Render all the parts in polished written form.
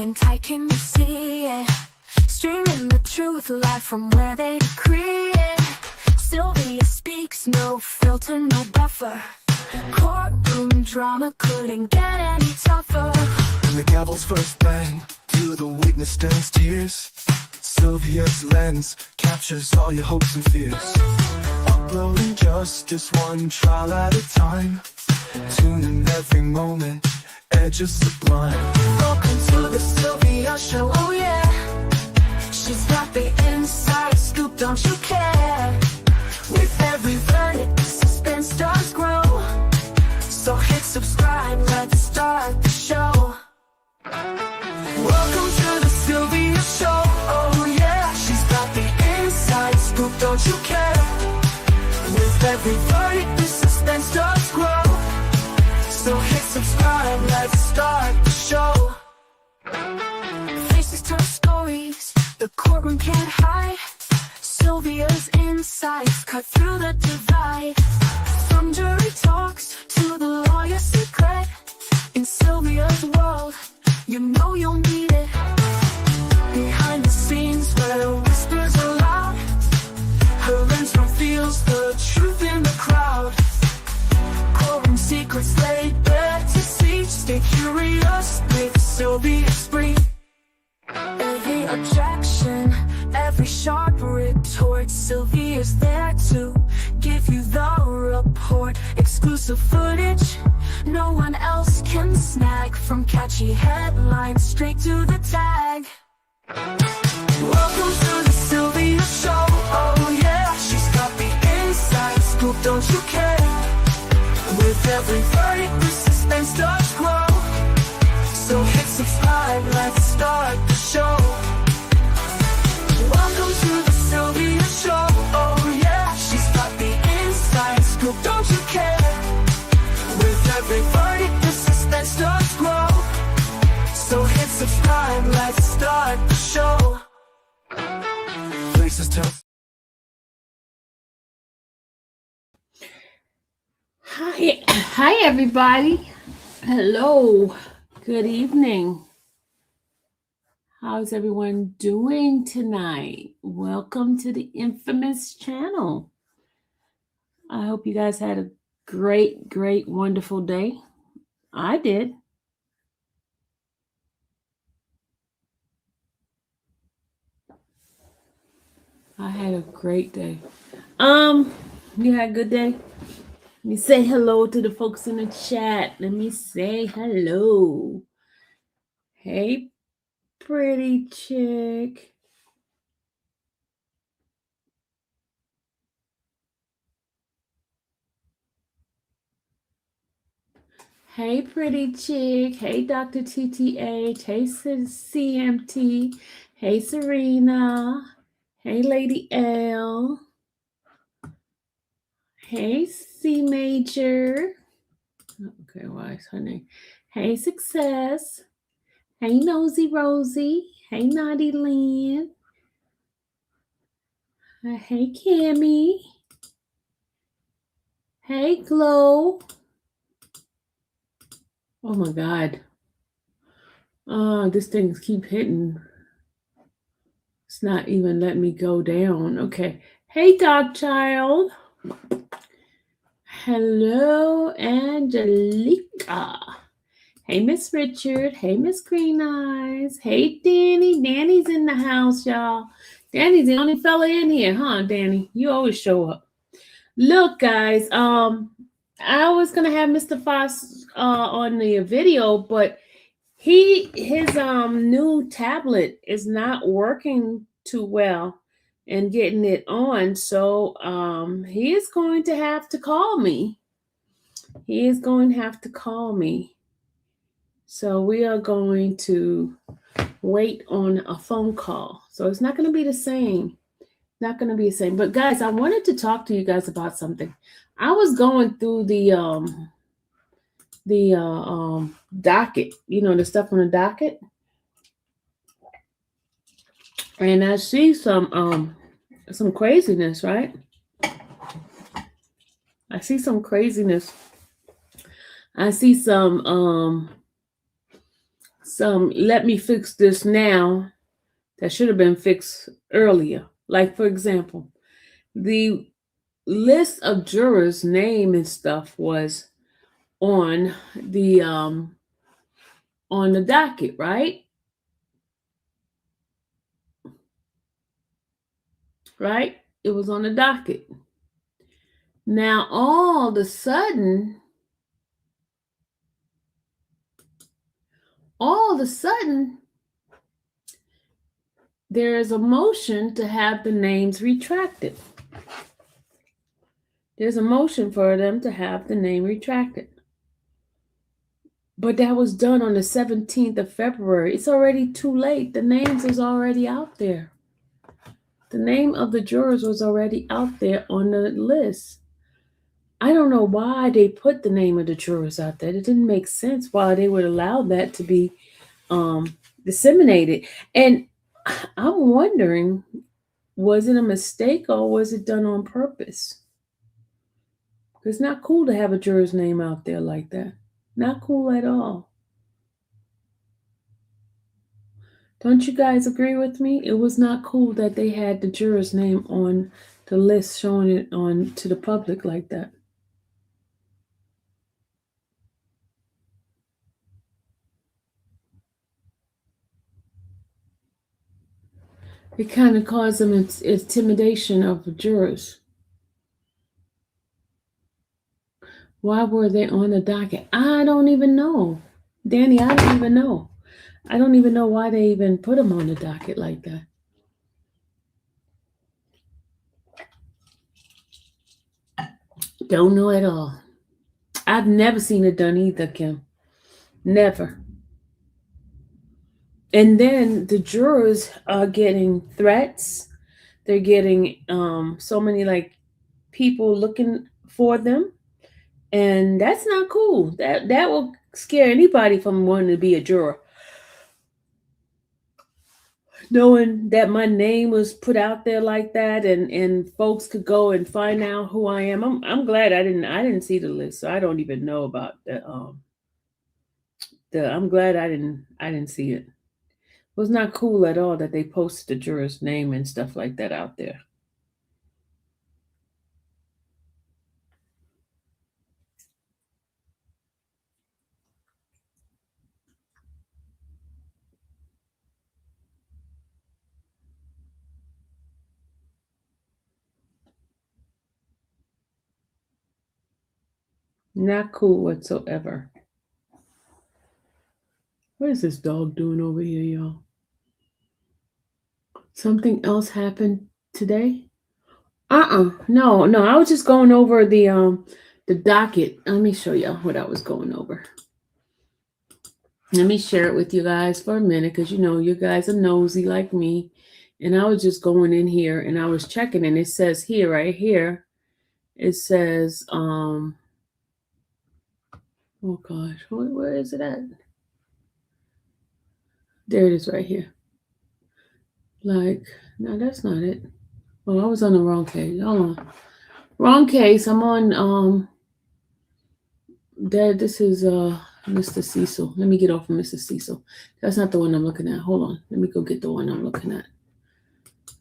moment, I can see it. Streaming the truth live from where they decree it. Sylvia speaks, no filter, no buffer. Courtroom drama couldn't get any tougher. When the gavel's first bang, to the witness stands tears. Sylvia's lens captures all your hopes and fears. Uploading justice one trial at a time. Tune in every moment, edges sublime. Welcome to the Sylvia Show, oh yeah. She's got the inside scoop, don't you care? With every verdict, the suspense does grow. So hit subscribe, let's start the show. Welcome to the Sylvia Show, oh yeah. She's got the inside scoop, don't you care? With every verdict, the suspense does grow. So hit subscribe, let's start the show. Faces tell stories, the courtroom can't hide. Sylvia's insights cut through the divide. From jury talks to the lawyer's secret. In Sylvia's world, you know you'll need it. Behind the scenes where whispers are loud, her lens reveals the truth in the crowd. Courtroom secrets laid bare to see. Stay curious with Sylvia Spree. Every objection, every sharp retort, Sylvia's there to give you the report. Exclusive footage no one else can snag. From catchy headlines straight to the tag. Welcome to the Sylvia Show, oh yeah. She's got the inside scoop, don't you care? With every verdict, the suspense does grow. So hit subscribe, let's start the show. Welcome to the Sylvia Show, oh yeah. She's got the inside scoop, don't you care? With every verdict, the suspense does grow. So hit subscribe, let's start the show. Faces tell. Hi everybody. Hello. Good evening. How's everyone doing tonight? Welcome to the infamous channel. I hope you guys had a great, wonderful day. I did. I had a great day. You had a good day? Let me say hello to the folks in the chat. Let me say hello. Hey, pretty chick. Hey, pretty chick. Hey, Dr. TTH. Hey, CMT. Hey, Serena. Hey, Lady L. Hey, C Major. Okay, why is her name? Hey, Success. Hey, Nosy Rosie. Hey, Naughty Lynn. Hey, Cammy. Hey, Glow. Oh my God. This thing keep hitting. It's not even letting me go down. Okay. Hey, Dog Child. Hello, Angelica. Hey, Miss Richard. Hey, Miss Green Eyes. Hey, Danny. Danny's in the house, y'all. Danny's the only fella in here, huh, Danny? You always show up. Look, guys, I was gonna have Mr. Faust on the video, but his new tablet is not working too well and getting it on, so he is going to have to call me. He is going to have to call me. So we are going to wait on a phone call. So it's not going to be the same. Not going to be the same. But guys, I wanted to talk to you guys about something. I was going through the docket, you know, the stuff on the docket, and I see some craziness, right? I see some craziness. I see some some let me fix this now that should have been fixed earlier. Like, for example, the list of jurors' name and stuff was on the um on the docket, right? Right? It was on the docket. Now all of a sudden, there is a motion to have the names retracted. There's a motion for them to have the name retracted. But that was done on the 17th of February. It's already too late. The names is already out there. The name of the jurors was already out there on the list. I don't know why they put the name of the jurors out there. It didn't make sense why they would allow that to be disseminated. And I'm wondering, was it a mistake or was it done on purpose? It's not cool to have a juror's name out there like that. Not cool at all. Don't you guys agree with me? It was not cool that they had the juror's name on the list, showing it on to the public like that. It kind of caused them intimidation of the jurors. Why were they on the docket? I don't even know. Danny, I don't even know. I don't even know why they even put them on the docket like that. Don't know at all. I've never seen it done either, Kim. Never. And then the jurors are getting threats. They're getting so many like people looking for them. And that's not cool. That will scare anybody from wanting to be a juror. Knowing that my name was put out there like that, and folks could go and find out who I am. I'm glad I didn't see the list, so I don't even know about the. I'm glad I didn't see it. It was not cool at all that they posted the juror's name and stuff like that out there. Not cool whatsoever. What is this dog doing over here, y'all? Something else happened today? No. I was just going over the docket. Let me show y'all what I was going over. Let me share it with you guys for a minute, because you guys are nosy like me. And I was just going in here and I was checking, and it says here, right here, it says, oh gosh, where is it at? There it is right here. Like, no, that's not it. Oh, I was on the wrong page. Hold on. Wrong case. I'm on this is Mr. Cecil. Let me get off of Mr. Cecil. That's not the one I'm looking at. Hold on. Let me go get the one I'm looking at.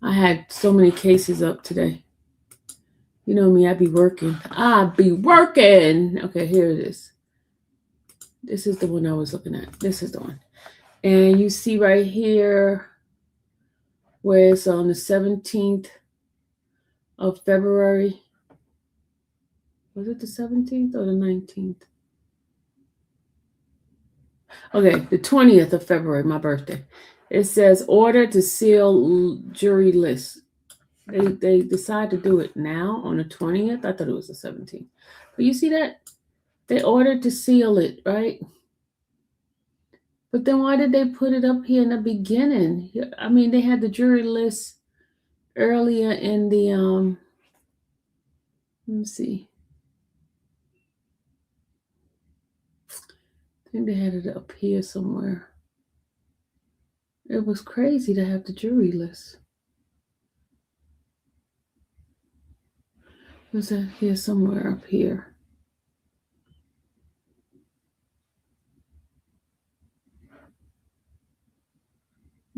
I had so many cases up today. You know me, I be working. Okay, here it is. This is the one I was looking at. This is the one. And you see right here where it's on the 17th of February. Was it the 17th or the 19th? Okay, the 20th of February, my birthday. It says order to seal jury list. They decide to do it now on the 20th. I thought it was the 17th. But you see that? They ordered to seal it, right? But then why did they put it up here in the beginning? I mean, they had the jury list earlier in the let me see. I think they had it up here somewhere. It was crazy to have the jury list. Was that here somewhere up here?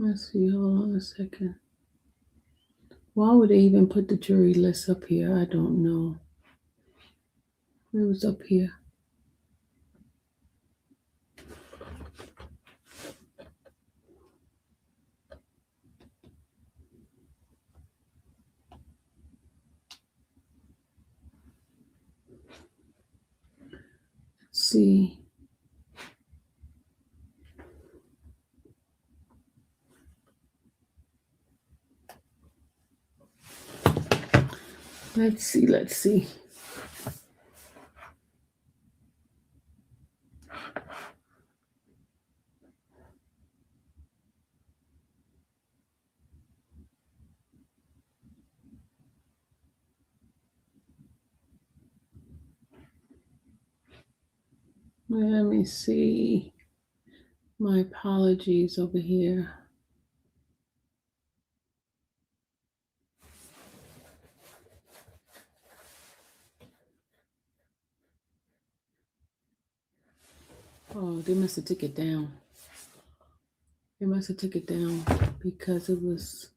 Let's see, hold on a second. Why would they even put the jury list up here? I don't know. It was up here. Let's see. Let's see. Let me see. My apologies over here. Oh, they must have took it down. They must have took it down because it was,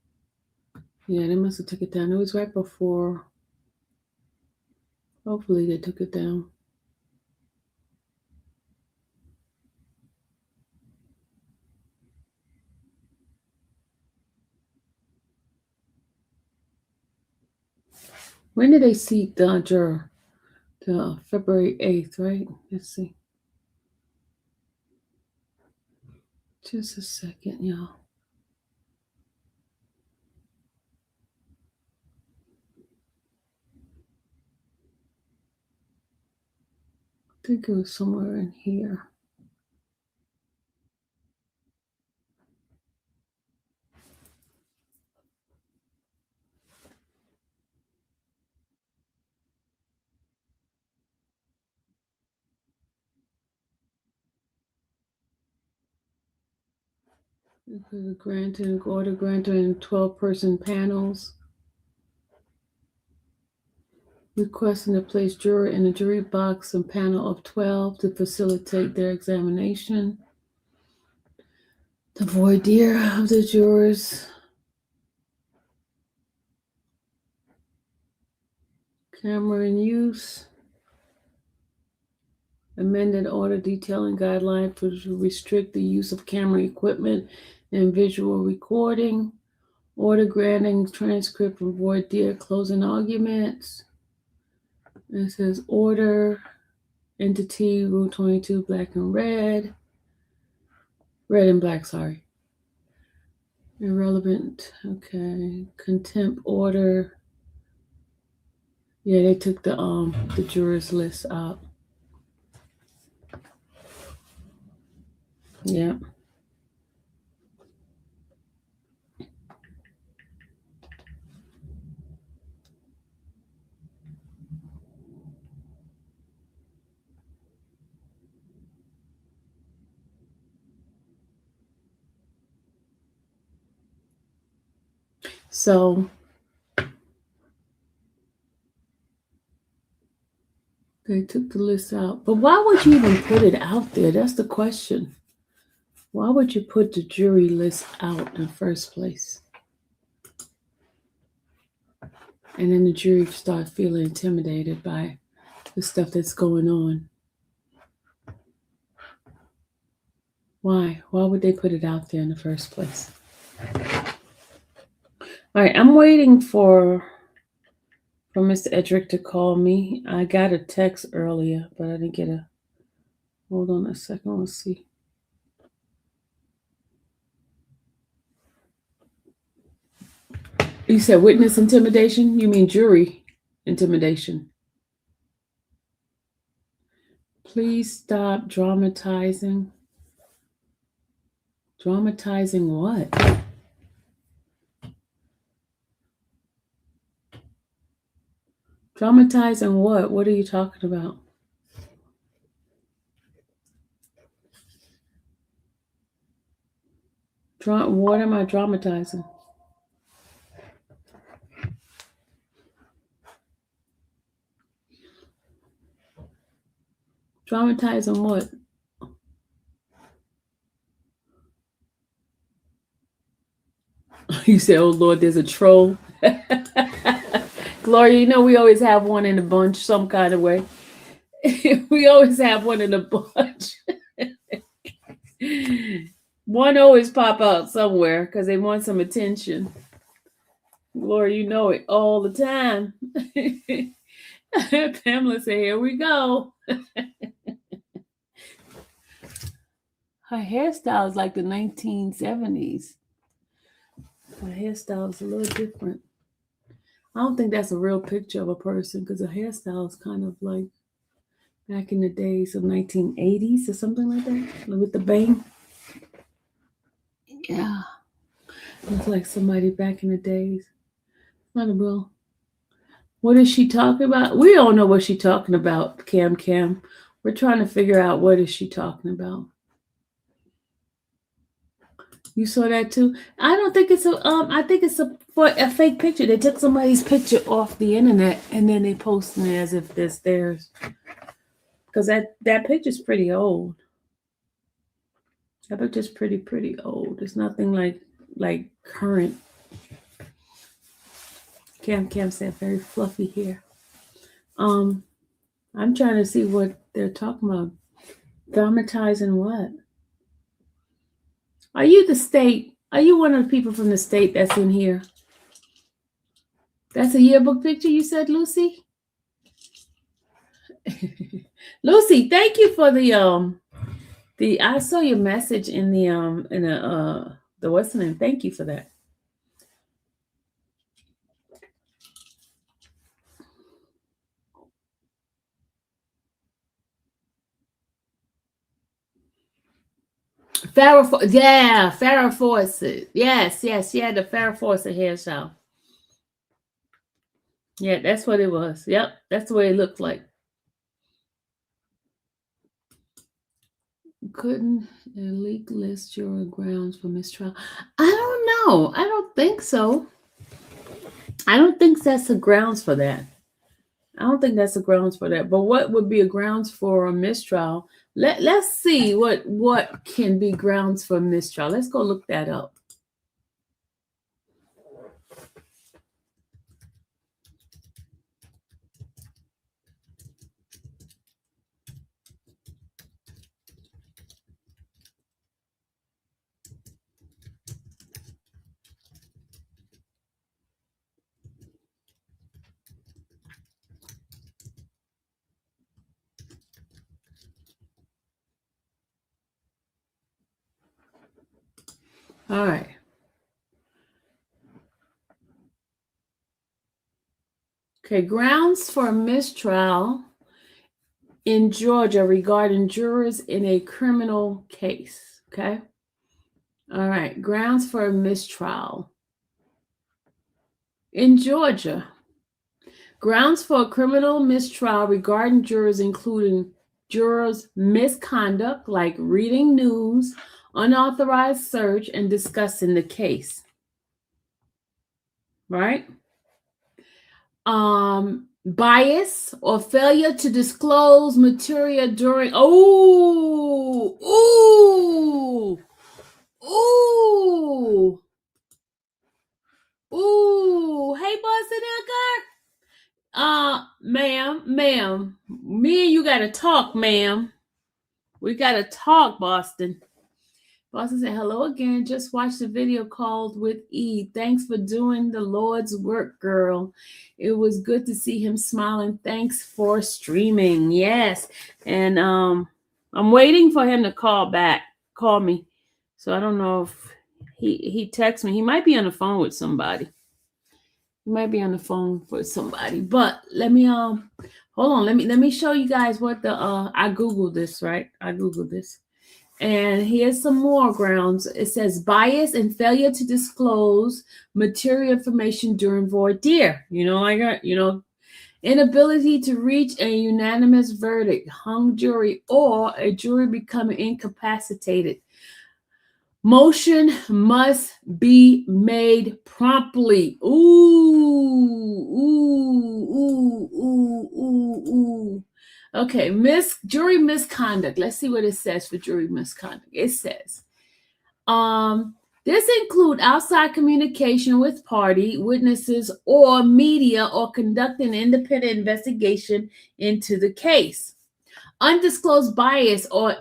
yeah, they must have took it down. It was right before. Hopefully they took it down. When did they seat the juror? The February 8th, right? Let's see. Just a second, y'all. I think it was somewhere in here. Order granted in 12-person panels. Requesting to place juror in a jury box and panel of 12 to facilitate their examination. The voir dire of the jurors. Camera in use. Amended order detailing guidelines to restrict the use of camera equipment and visual recording. Order granting transcript from voir dire closing arguments. It says order, entity, Rule 22, black and red. Red and black, sorry. Irrelevant, okay. Contempt order. Yeah, they took the jurors list out. Yeah. So they took the list out. But why would you even put it out there? That's the question. Why would you put the jury list out in the first place? And then the jury start feeling intimidated by the stuff that's going on. Why? Why would they put it out there in the first place? All right, I'm waiting for Mr. Edrick to call me. I got a text earlier, but I didn't get a. Hold on a second. Let's see. You said witness intimidation? You mean jury intimidation? Please stop dramatizing. Dramatizing what? Dramatizing what? What are you talking about? What am I dramatizing? Dramatizing what? You say, oh Lord, there's a troll. Gloria, you know we always have one in the bunch some kind of way. We always have one in the bunch. One always pop out somewhere because they want some attention. Gloria, you know it all the time. Pamela said, here we go. Her hairstyle is like the 1970s. Her hairstyle is a little different. I don't think that's a real picture of a person because her hairstyle is kind of like back in the days of 1980s or something like that, with the bang. Yeah, looks like somebody back in the days. Not a real. What is she talking about? We don't know what she's talking about, Cam. We're trying to figure out what is she talking about. You saw that too? I don't think it's a I think it's a fake picture. They took somebody's picture off the internet and then they posted it as if it's theirs. Because that picture's pretty old. That picture's pretty old. It's nothing like current. Cam said very fluffy hair. I'm trying to see what they're talking about. Dramatizing what? Are you the state? Are you one of the people from the state that's in here? That's a yearbook picture you said, Lucy? Lucy, thank you for the I saw your message in the what's the name? Thank you for that. Farrah Fawcett. Yes, she had the Farrah Fawcett hairstyle. Yeah, that's what it was. Yep, that's the way it looked like. Couldn't a leak list your grounds for mistrial? I don't know. I don't think so. I don't think that's the grounds for that. I don't think that's the grounds for that. But what would be a grounds for a mistrial? Let's see what can be grounds for mistrial. Let's go look that up. All right. Okay, grounds for mistrial in Georgia regarding jurors in a criminal case. Okay. All right. Grounds for a mistrial in Georgia. Grounds for a criminal mistrial regarding jurors including jurors' misconduct, like reading news, unauthorized search, and discussing the case. Right? Bias or failure to disclose material during hey Boston ma'am, me and you gotta talk, ma'am. We gotta talk, Boston. Boston said, hello again. Just watched the video called with E. Thanks for doing the Lord's work, girl. It was good to see him smiling. Thanks for streaming. Yes. And I'm waiting for him to call me. So I don't know if he texts me. He might be on the phone with somebody. But let me hold on. Let me show you guys what I Googled this, right? I Googled this. And here's some more grounds. It says bias and failure to disclose material information during voir dire. Inability to reach a unanimous verdict, hung jury, or a jury becoming incapacitated. Motion must be made promptly. Ooh. Okay, jury misconduct. Let's see what it says for jury misconduct. It says, This include outside communication with party, witnesses, or media, or conducting independent investigation into the case. Undisclosed bias or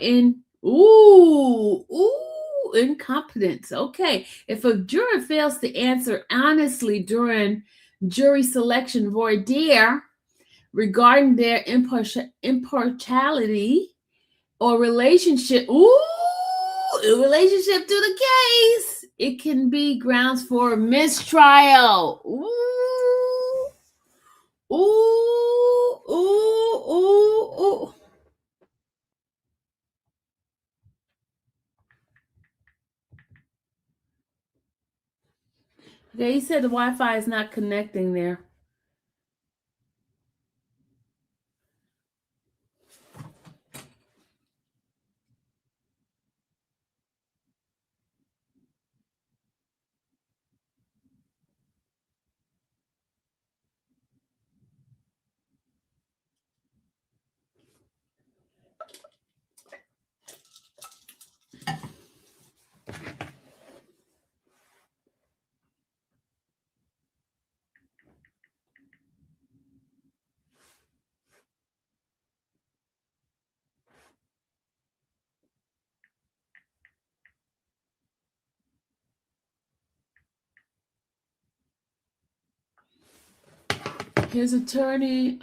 incompetence. Okay. If a juror fails to answer honestly during jury selection voir dire regarding their impartiality or relationship to the case, it can be grounds for mistrial. Ooh. Okay, he said the Wi-Fi is not connecting there. His attorney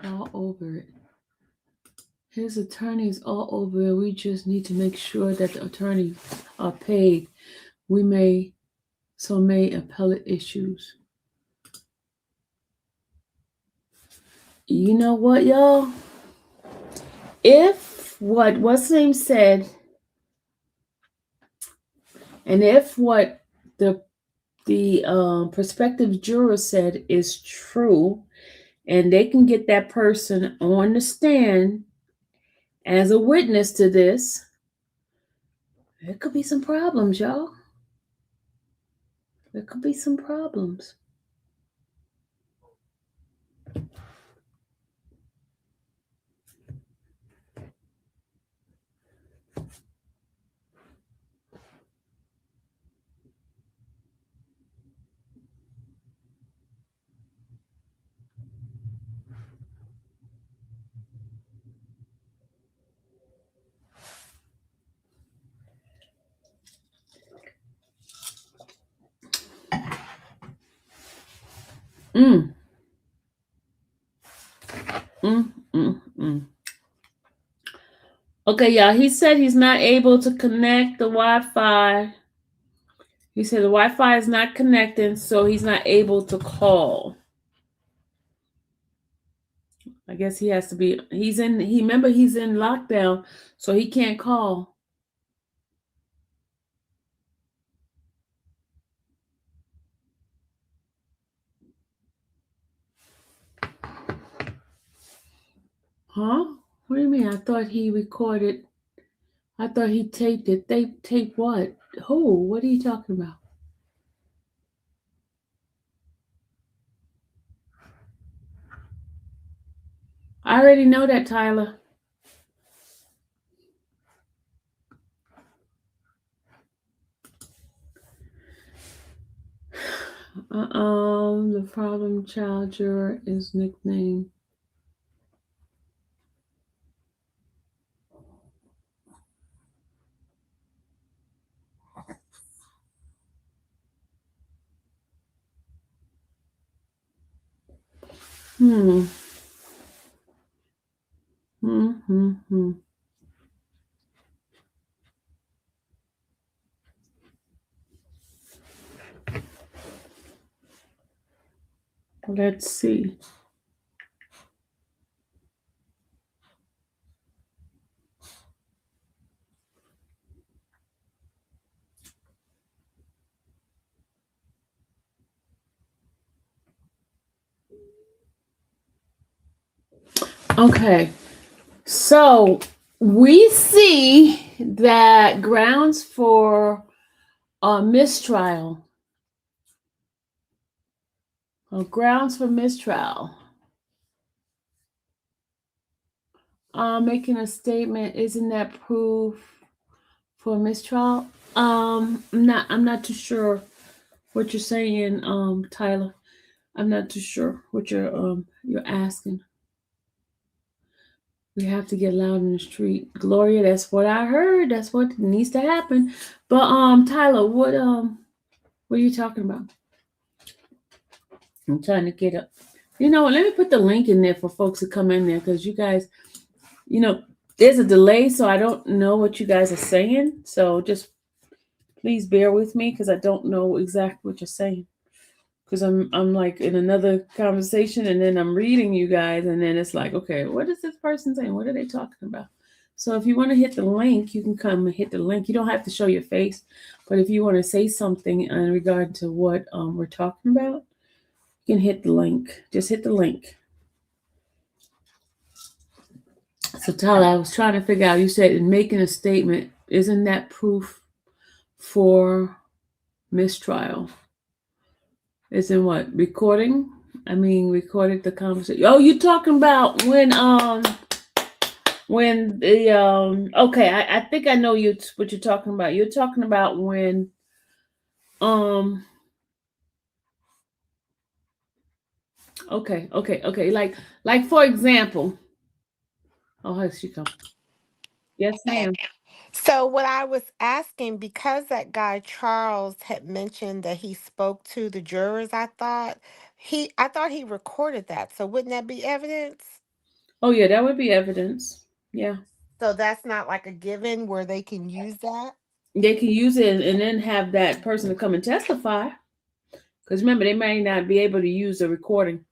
all over it. His attorney's all over it. We just need to make sure that the attorneys are paid. We may appellate issues. You know what, y'all? If what's name said, and if what the prospective juror said is true, and they can get that person on the stand as a witness to this, there could be some problems, y'all. There could be some problems. Okay, y'all. He said he's not able to connect the Wi-Fi. He said the Wi-Fi is not connecting, so he's not able to call. I guess he has to be. He's in lockdown, so he can't call. Huh? What do you mean? I thought he recorded. I thought he taped it. They taped what? Who? What are you talking about? I already know that, Tyler. The problem child juror is nicknamed. Let's see. Okay, so we see that grounds for mistrial. Grounds for mistrial. Making a statement, isn't that proof for mistrial? I'm not too sure what you're saying, Tyler. I'm not too sure what you're asking. We have to get loud in the street. Gloria, that's what I heard. That's what needs to happen. But Tyler, what are you talking about? I'm trying to get up. You know what? Let me put the link in there for folks to come in there because you guys, you know, there's a delay, so I don't know what you guys are saying. So just please bear with me because I don't know exactly what you're saying. Because I'm like in another conversation and then I'm reading you guys and then it's like, okay, what is this person saying? What are they talking about? So if you want to hit the link, you can come and hit the link. You don't have to show your face, but if you want to say something in regard to what we're talking about, you can hit the link. Just hit the link. So Tyler, I was trying to figure out, you said in making a statement, isn't that proof for mistrial? Isn't what? Recording? I mean, recorded the conversation. Oh, you talking about when the okay, I think I know what you're talking about. You're talking about when okay. Like for example. Oh, here she comes. Yes, ma'am. So what I was asking, because that guy Charles had mentioned that he spoke to the jurors, I thought he recorded that. So wouldn't that be evidence? Oh yeah, that would be evidence. Yeah. So that's not like a given where they can use that? They can use it and then have that person to come and testify. Because remember, they may not be able to use the recording.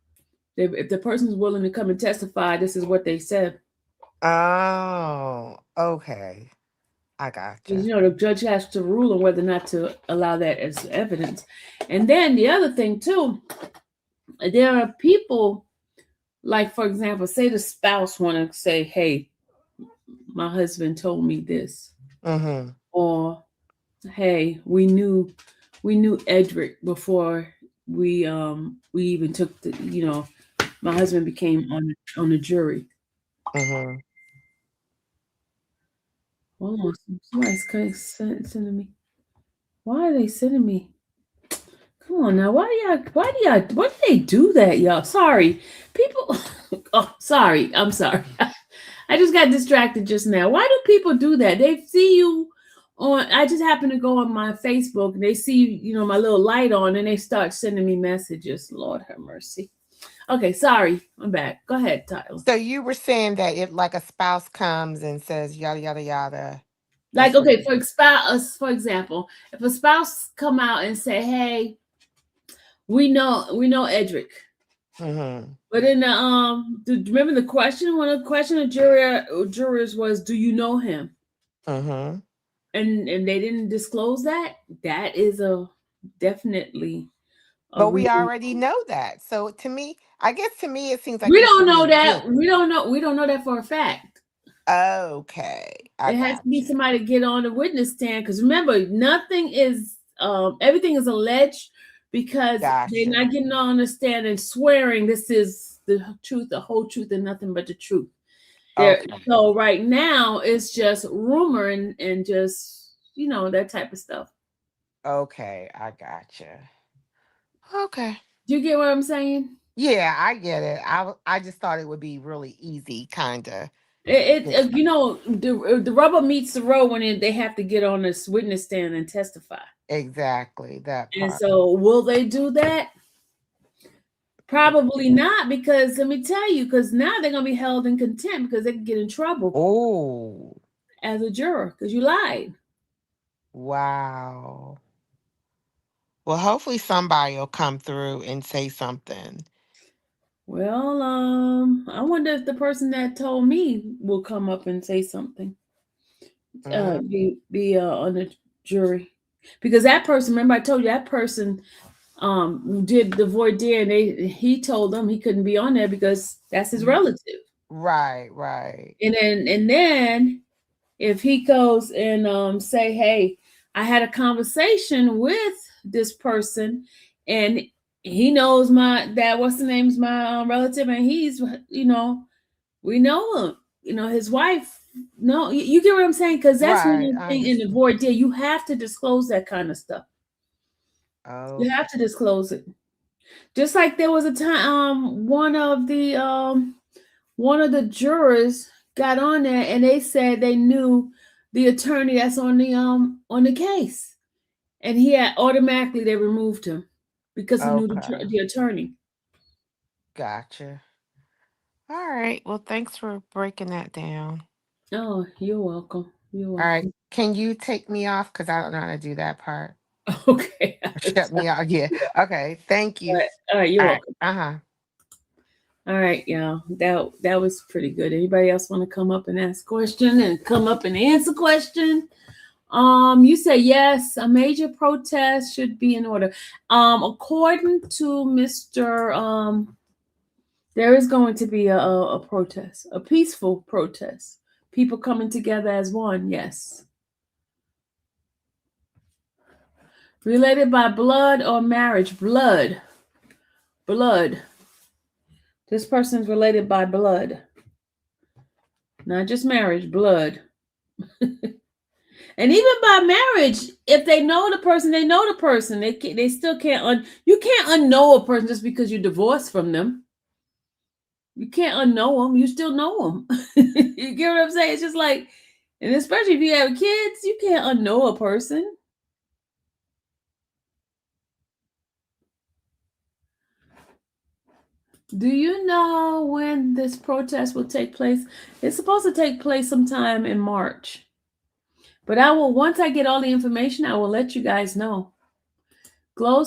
If the person's willing to come and testify, this is what they said. Oh, okay. I Because gotcha. the judge has to rule on whether or not to allow that as evidence. And then the other thing too, there are people, like for example, say the spouse want to say, "Hey, my husband told me this," Mm-hmm. or "Hey, we knew Edrick before we even took the my husband became on the jury." Mm-hmm. Hold on, somebody's sending me. Why are they sending me? Come on now, why do they do that, y'all? Sorry, people. Oh, sorry, I'm sorry. I just got distracted just now. Why do people do that? They see you on. I just happen to go on my Facebook and they see my little light on and they start sending me messages. Lord have mercy. Okay, sorry, I'm back. Go ahead, Tyler. So you were saying that if like a spouse comes and says yada yada yada, Like, that's what okay, it is. for example, if a spouse come out and say, "Hey, we know Edrick," Mm-hmm. but in remember the question? One of the question of jurors was, "Do you know him?" Mm-hmm. And they didn't disclose that. That is a definitely a But we reason. already know that. So to me, I guess to me it seems like We it don't should be know a that. given. We don't know that for a fact. Okay, I It has to be gotcha. somebody to get on the witness stand because remember, nothing is everything is alleged because they're Gotcha. not getting on the stand and swearing this is the truth, the whole truth, and nothing but the truth. There, Okay. so right now it's just rumor and just that type of stuff. Okay, I gotcha. Okay. Do you get what I'm saying? Yeah, I get it. I just thought it would be really easy, kind of. The rubber meets the road when they have to get on this witness stand and testify. Exactly that And part. so, will they do that? Probably not, because let me tell you, because now they're gonna be held in contempt because they can get in trouble Oh, as a juror because you lied. wow. Well, hopefully somebody will come through and say something. Well, I wonder if the person that told me will come up and say something. Mm, Be on the jury because that person. Remember, I told you that person did the voir dire and he told them he couldn't be on there because that's his relative. right, right. And then if he goes and say, "Hey, I had a conversation with this person and he knows my that what's the name's my relative and he's we know him, his wife No, you get what I'm saying? Because that's one Right, I thing in the understand. voir dire. You have to disclose that kind of stuff. You Okay. have to disclose it. Just like there was a time, one of the jurors got on there and they said they knew the attorney that's on the case, and he had automatically they removed him because he knew Okay. the attorney. Gotcha. All right. Well, thanks for breaking that down. Oh, you're welcome. You're All right. welcome. Can you take me off? Because I don't know how to do that part. Okay. Or shut me off. Yeah. Okay. Thank All you. right. All right. You're All right. welcome. Uh-huh. All right, y'all. That was pretty good. Anybody else want to come up and ask question and come up and answer question? You say yes, a major protest should be in order. According to Mr. There is going to be a protest, a peaceful protest. People coming together as one, yes. Related by blood or marriage? Blood. Blood. This person's related by blood. Not just marriage, blood. And even by marriage, if they know the person, they know the person. They still can't you can't unknow a person just because you divorced from them. You can't unknow them. You still know them. You get what I'm saying? It's just like, and especially if you have kids, you can't unknow a person. Do you know when this protest will take place? It's supposed to take place sometime in March. But once I get all the information, I will let you guys know. Glow,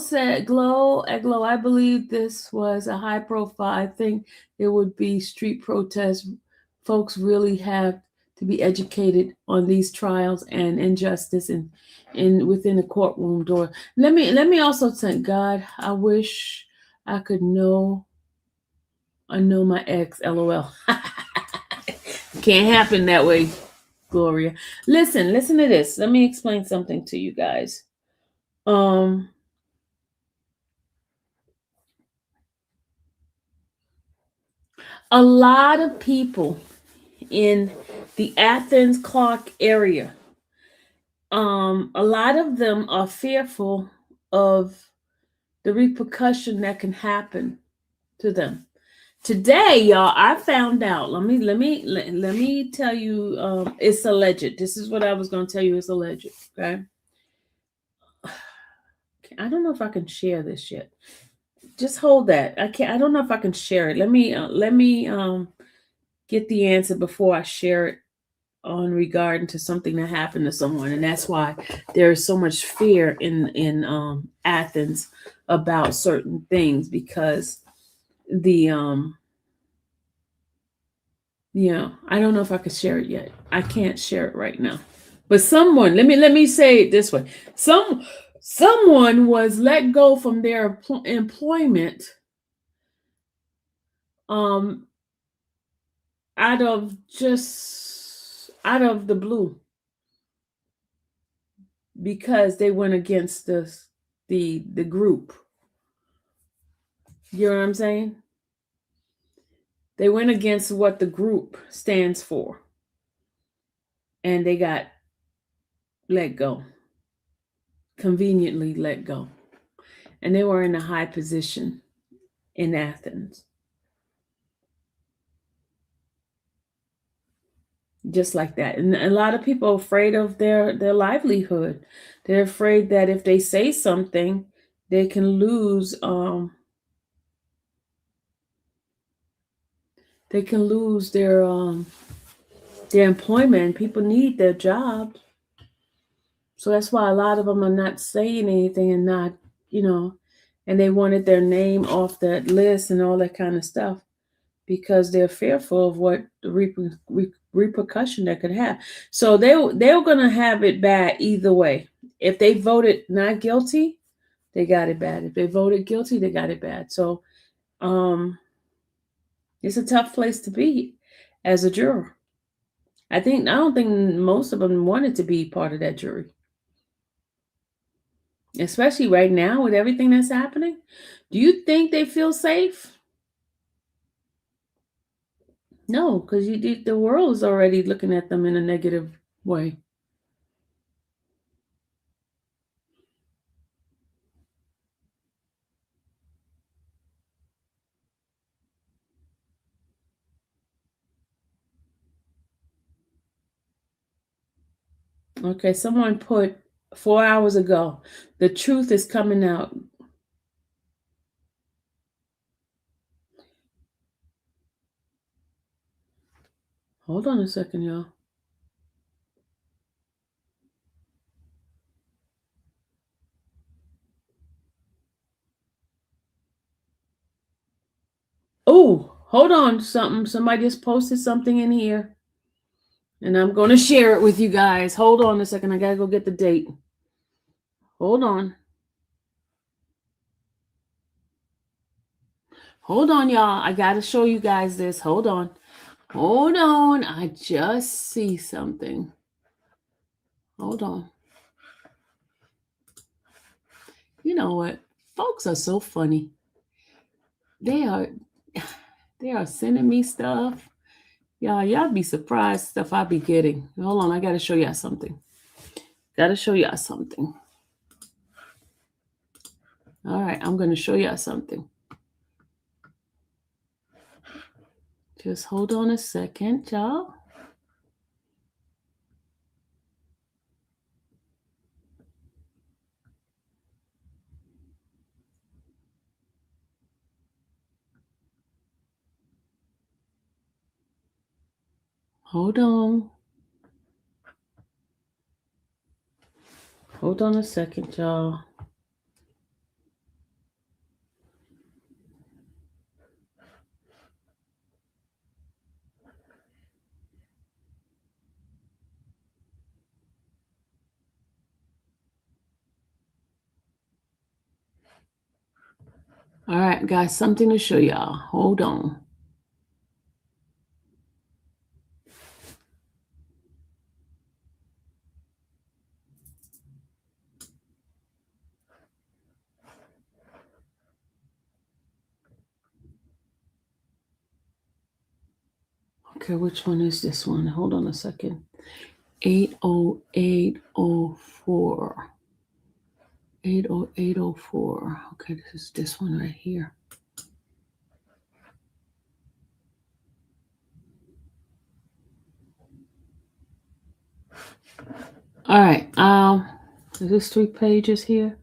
I believe this was a high profile. I think there would be street protests. Folks really have to be educated on these trials and injustice in within the courtroom door. Let me also thank God. I wish I could unknow my ex. LOL. Can't happen that way, Gloria. Listen to this. Let me explain something to you guys. Um a lot of people in the Athens Clark area, a lot of them are fearful of the repercussion that can happen to them. Today, y'all, I found out. Let me tell you. It's alleged. This is what I was going to tell you. It's alleged. Okay. I don't know if I can share this yet. Just hold that. I can't. I don't know if I can share it. Let me get the answer before I share it on regarding to something that happened to someone, and that's why there is so much fear in Athens about certain things, because the I don't know if I could share it yet. I can't share it right now. But someone, let me say it this way. Someone was let go from their employment um out of the blue, because they went against the group. You know what I'm saying? They went against what the group stands for, and they got let go, conveniently let go. And they were in a high position in Athens. Just like that. And a lot of people are afraid of their livelihood. They're afraid that if they say something, they can lose their employment. People need their jobs. So that's why a lot of them are not saying anything and not, you know, and they wanted their name off that list and all that kind of stuff, because they're fearful of what the repercussion that could have. So they were going to have it bad either way. If they voted not guilty, they got it bad. If they voted guilty, they got it bad. So it's a tough place to be as a juror. I don't think most of them wanted to be part of that jury, especially right now with everything that's happening. Do you think they feel safe? No, because the world is already looking at them in a negative way. Okay, someone put 4 hours ago, the truth is coming out. Hold on a second, y'all. Oh, hold on, somebody just posted something in here. And I'm going to share it with you guys. Hold on a second. I got to go get the date. Hold on. Hold on, y'all. I got to show you guys this. Hold on. Hold on. I just see something. Hold on. You know what? Folks are so funny. They are sending me stuff. Y'all be surprised stuff I be getting. Hold on. I got to show y'all something. All right. I'm going to show y'all something. Just hold on a second, y'all. Hold on. Hold on a second, y'all. All right, guys, something to show y'all. Hold on. Okay, which one is this one? Hold on a second. 80804. 80804. Okay, this is this one right here. All right. Is this 3 pages here?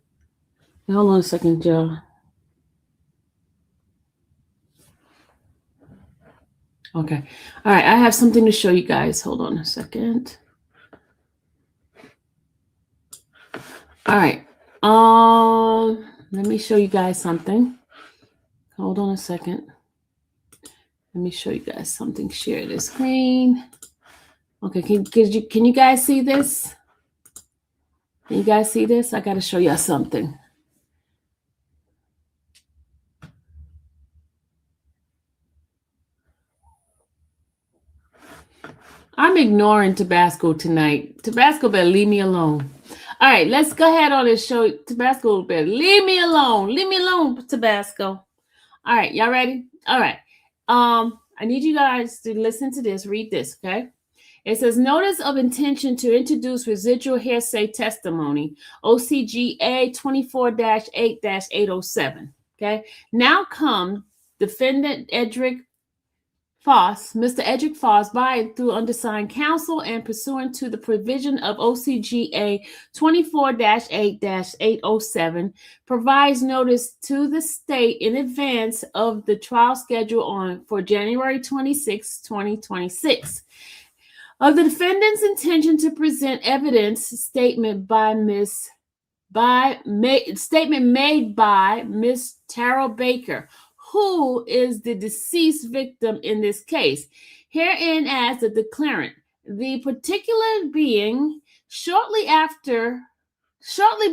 Hold on a second, y'all. Okay. All right, I have something to show you guys. Hold on a second. All right. Let me show you guys something. Hold on a second. Let me show you guys something. Share the screen. Okay, can you guys see this? Can you guys see this? I got to show y'all something. I'm ignoring Tabasco tonight. Tabasco better leave me alone. All right, let's go ahead on and show Tabasco better leave me alone. Leave me alone, Tabasco. All right, y'all ready? All right. I need you guys to listen to this. Read this, okay? It says notice of intention to introduce residual hearsay testimony, OCGA 24-8-807. Okay. Now come defendant Edrick Faust, Mr. Edrick Faust, by and through undersigned counsel and pursuant to the provision of OCGA 24-8-807, provides notice to the state in advance of the trial schedule for January 26, 2026. Of the defendant's intention to present evidence, statement made by Miss Tara Baker, who is the deceased victim in this case. Herein as the declarant, the particular being shortly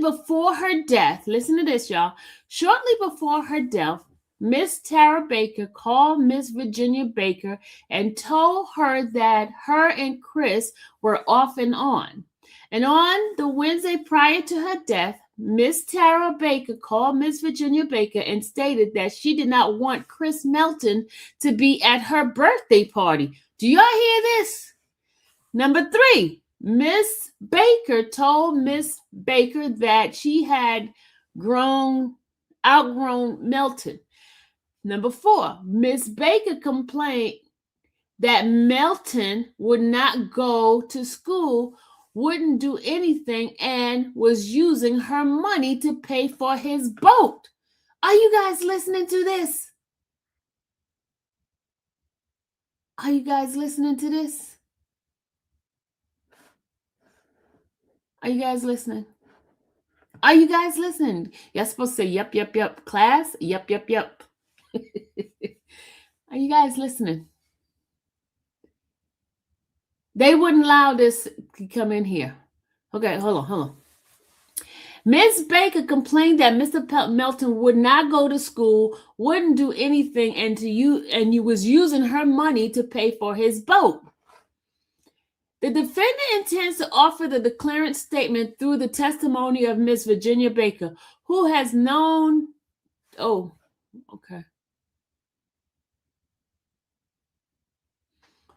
before her death, listen to this, y'all. Shortly before her death, Miss Tara Baker called Miss Virginia Baker and told her that her and Chris were off and on. And on the Wednesday prior to her death, Miss Tara Baker called Miss Virginia Baker and stated that she did not want Chris Melton to be at her birthday party. Do y'all hear this? Number 3, Miss Baker told Miss Baker that she had outgrown Melton. Number 4, Miss Baker complained that Melton would not go to school, wouldn't do anything, and was using her money to pay for his boat. Are you guys listening to this? Are you guys listening to this? Are you guys listening? Are you guys listening? You're supposed to say, yep, yep, yep. Class, yep, yep, yep. Are you guys listening? They wouldn't allow this to come in here. Okay, hold on. Miss Baker complained that Mr. Melton would not go to school, wouldn't do anything, and you was using her money to pay for his boat. The defendant intends to offer the declarant statement through the testimony of Miss Virginia Baker, who has known. Oh, okay.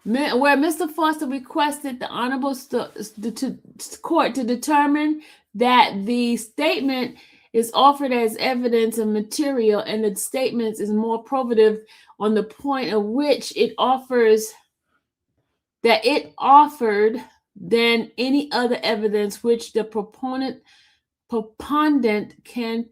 Where Mr. Foster requested the Honorable Court to determine that the statement is offered as evidence and material, and the statement is more probative on the point of which it offered than any other evidence which the proponent can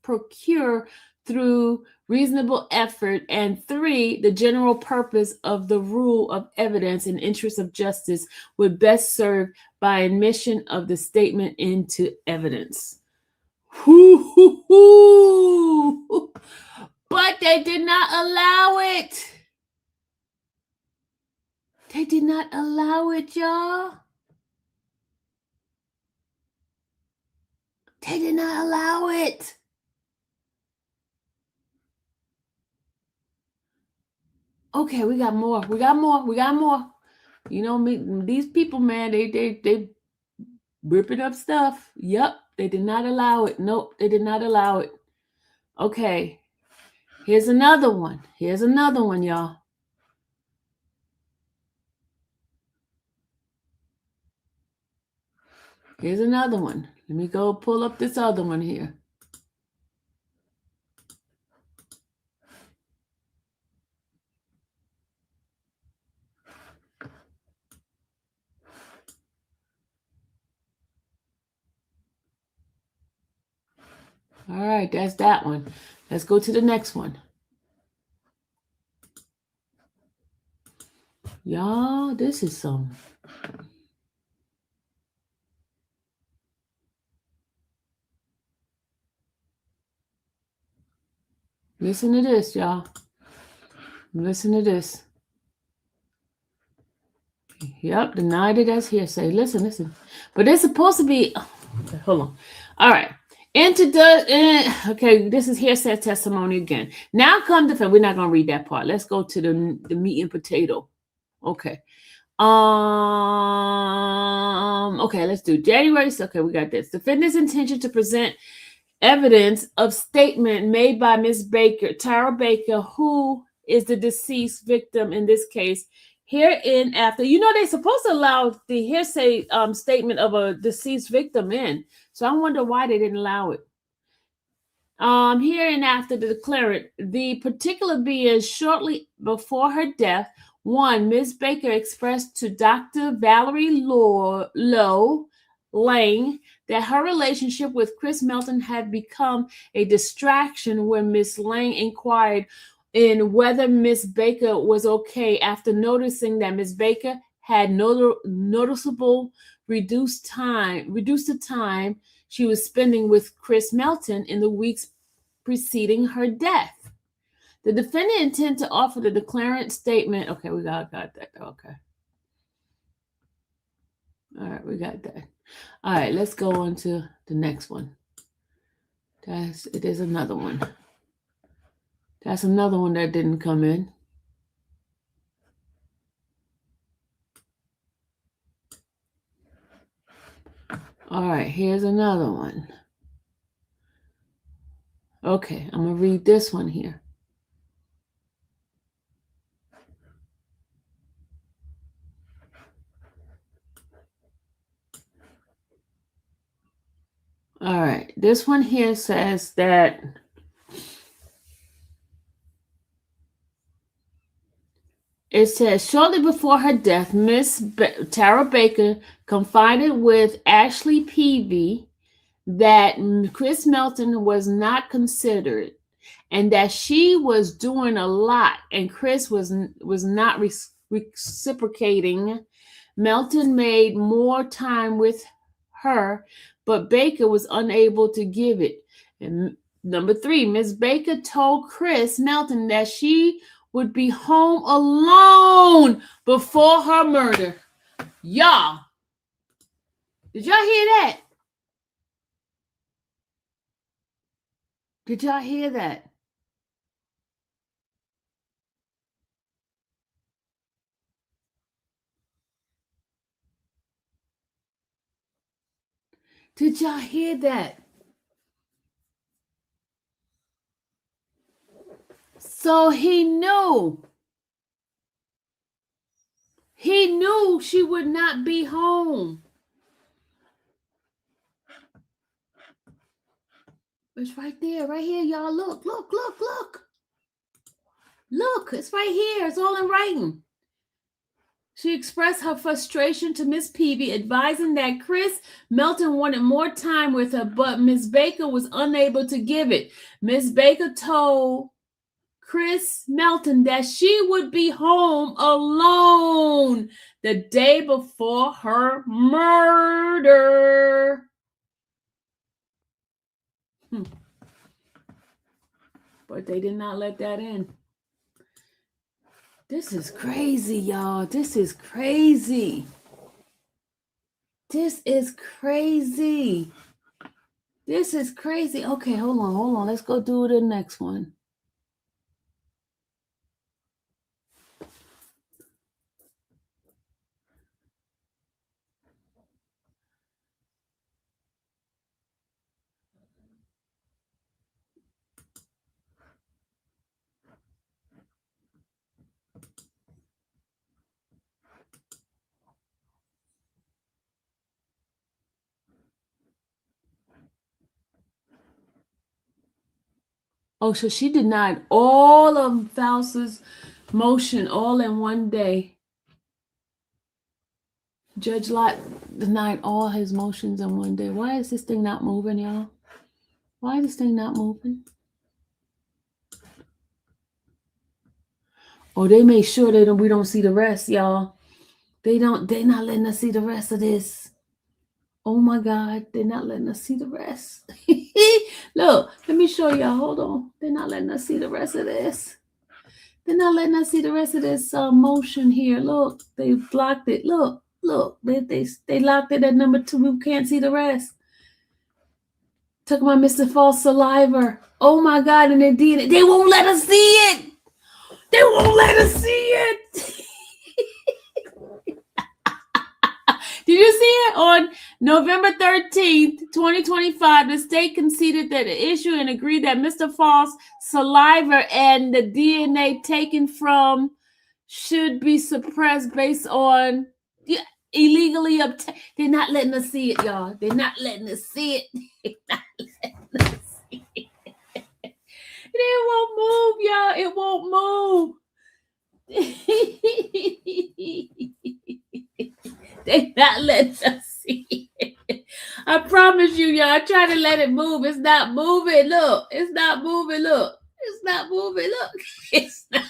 procure through reasonable effort, and 3, the general purpose of the rule of evidence in interest of justice would best serve by admission of the statement into evidence. But they did not allow it. They did not allow it, y'all. They did not allow it. Okay, we got more. You know me, these people, man, they ripping up stuff. Yep, they did not allow it. Nope, they did not allow it. Okay, here's another one, y'all. Here's another one. Let me go pull up this other one here. All right, that's that one. Let's go to the next one. Y'all, this is some. Listen to this, y'all. Listen to this. Yep, denied it as hearsay. Listen. But it's supposed to be. Okay, hold on. All right. Okay, this is hearsay testimony again. Now come the fact. We're not gonna read that part. Let's go to the meat and potato. Okay. Okay, let's do January. Okay, we got this. Defendant's intention to present evidence of statement made by Miss Baker, Tara Baker, who is the deceased victim in this case. Hereinafter, you know, they're supposed to allow the hearsay statement of a deceased victim in. So I wonder why they didn't allow it. Hereinafter, the declarant, the particular being shortly before her death, 1, Ms. Baker expressed to Dr. Valerie Lowe Lang that her relationship with Chris Melton had become a distraction when Ms. Lang inquired in whether Ms. Baker was okay after noticing that Ms. Baker had noticeable reduced the time she was spending with Chris Melton in the weeks preceding her death. The defendant intended to offer the declarant statement. Okay, we got that. Okay. All right, we got that. All right, let's go on to the next one. There's another one. That's another one that didn't come in. All right, here's another one. Okay, I'm going to read this one here. All right, this one here says that it says shortly before her death, Miss Tara Baker confided with Ashley Peavy that Chris Melton was not considered and that she was doing a lot and Chris was not reciprocating. Melton made more time with her, but Baker was unable to give it. And number 3, Miss Baker told Chris Melton that she would be home alone before her murder. Y'all, did y'all hear that? Did y'all hear that? Did y'all hear that? So he knew. He knew she would not be home. It's right there, right here, y'all. Look, look, look, look. Look, it's right here. It's all in writing. She expressed her frustration to Miss Peavy, advising that Chris Melton wanted more time with her, but Miss Baker was unable to give it. Miss Baker told Chris Melton that she would be home alone the day before her murder. But they did not let that in. This is crazy, y'all. This is crazy. This is crazy. This is crazy. Okay, hold on. Let's go do the next one. Oh, so she denied all of Faust's motion all in one day. Judge Lott denied all his motions in one day. Why is this thing not moving, y'all? Why is this thing not moving? Oh, they made sure we don't see the rest, y'all. They're not letting us see the rest of this. Oh my God, they're not letting us see the rest. Look, let me show y'all. Hold on. They're not letting us see the rest of this. They're not letting us see the rest of this motion here. Look, they blocked it. Look. They locked it at number 2. We can't see the rest. Talk about Mr. Faust saliva. Oh my God, and they did it. They won't let us see it. They won't let us see it. Did you see it? On November 13th, 2025, the state conceded that the issue and agreed that Mr. Faust's saliva and the DNA taken from should be suppressed based on illegally obtained. They're not letting us see it, y'all. They're not letting us see it. They're not letting us see it. It won't move, y'all. It won't move. They're not letting us see it. I promise you, y'all. I try to let it move. It's not moving. Look. It's not moving. Look. It's not moving. Look. It's not.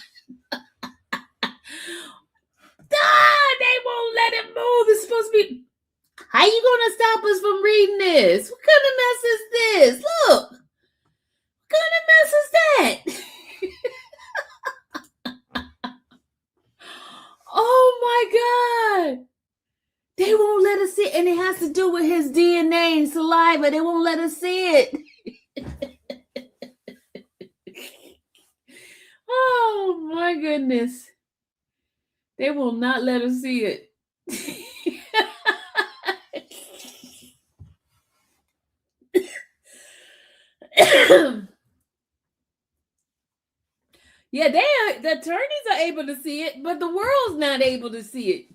They won't let it move. It's supposed to be. How you gonna stop us from reading this? What kind of mess is this? Look. What kind of mess is that? Oh my God. They won't let us see it. And it has to do with his DNA and saliva. They won't let us see it. Oh my goodness. They will not let us see it. Yeah, the attorneys are able to see it, but the world's not able to see it.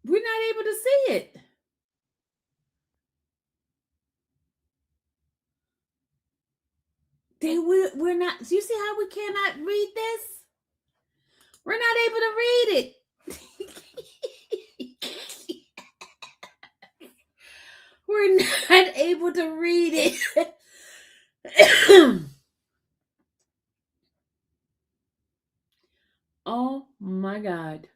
We're not able to see it. We're not. You see how we cannot read this? We're not able to read it. We're not able to read it. Oh my God.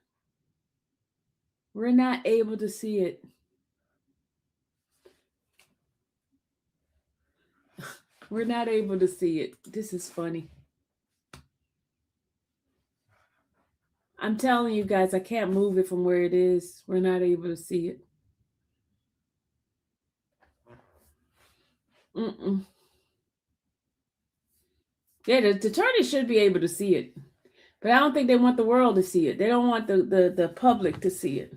We're not able to see it. We're not able to see it. This is funny. I'm telling you guys, I can't move it from where it is. We're not able to see it. Mm-mm. Yeah, the attorney should be able to see it. But I don't think they want the world to see it. They don't want the public to see it.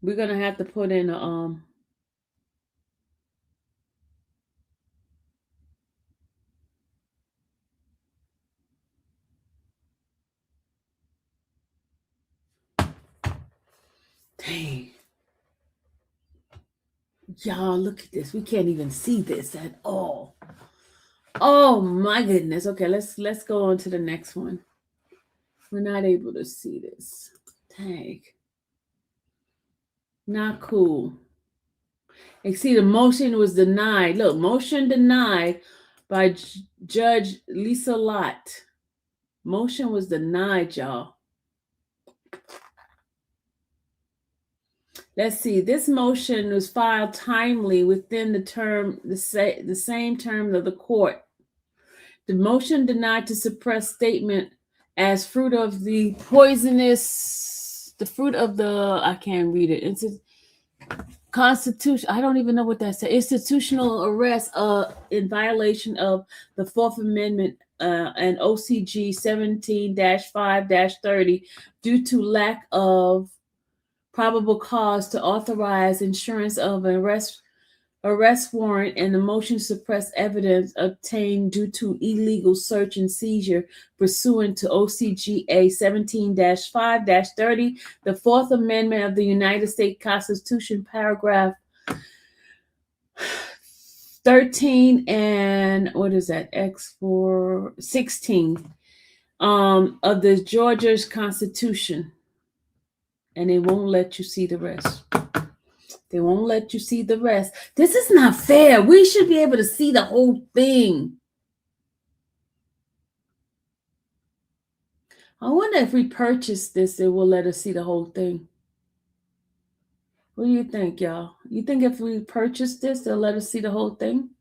We're going to have to put in a dang. Y'all, look at this. We can't even see this at all. Oh my goodness. Okay, let's go on to the next one. We're not able to see this. Dang. Not cool. You see, the motion was denied. Look, motion denied by Judge Lisa Lott. Motion was denied, y'all. Let's see. This motion was filed timely within the same terms of the court. The motion denied to suppress statement as fruit of the I can't read it. It's a constitution. I don't even know what that says. Institutional arrest in violation of the Fourth Amendment and OCG 17-5-30 due to lack of probable cause to authorize insurance of an arrest warrant and the motion to suppress evidence obtained due to illegal search and seizure pursuant to OCGA 17-5-30, the Fourth Amendment of the United States Constitution, paragraph 13 and what is that? X4 16 of the Georgia's Constitution. And they won't let you see the rest. They won't let you see the rest. This is not fair. We should be able to see the whole thing. I wonder if we purchase this, it will let us see the whole thing. What do you think, y'all? You think if we purchase this, they'll let us see the whole thing?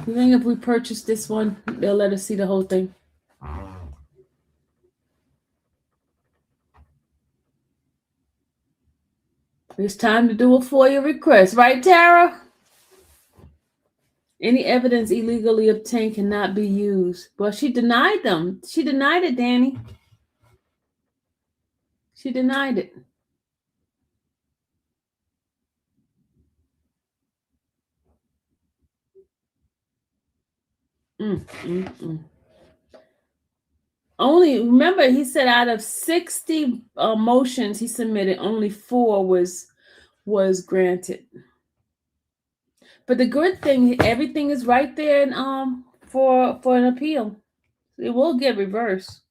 You think if we purchase this one, they'll let us see the whole thing? It's time to do a FOIA request, right, Tara? Any evidence illegally obtained cannot be used. Well, she denied them. She denied it, Danny. She denied it. Only, remember, he said out of 60 motions he submitted, only 4 was granted. But the good thing, everything is right there and for an appeal. It will get reversed.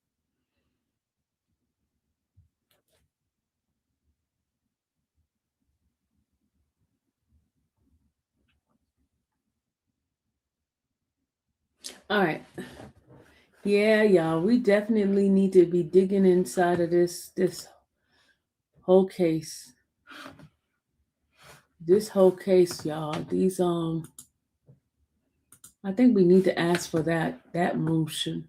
All right. Yeah, y'all, we definitely need to be digging inside of this whole case. This whole case, y'all. These I think we need to ask for that motion.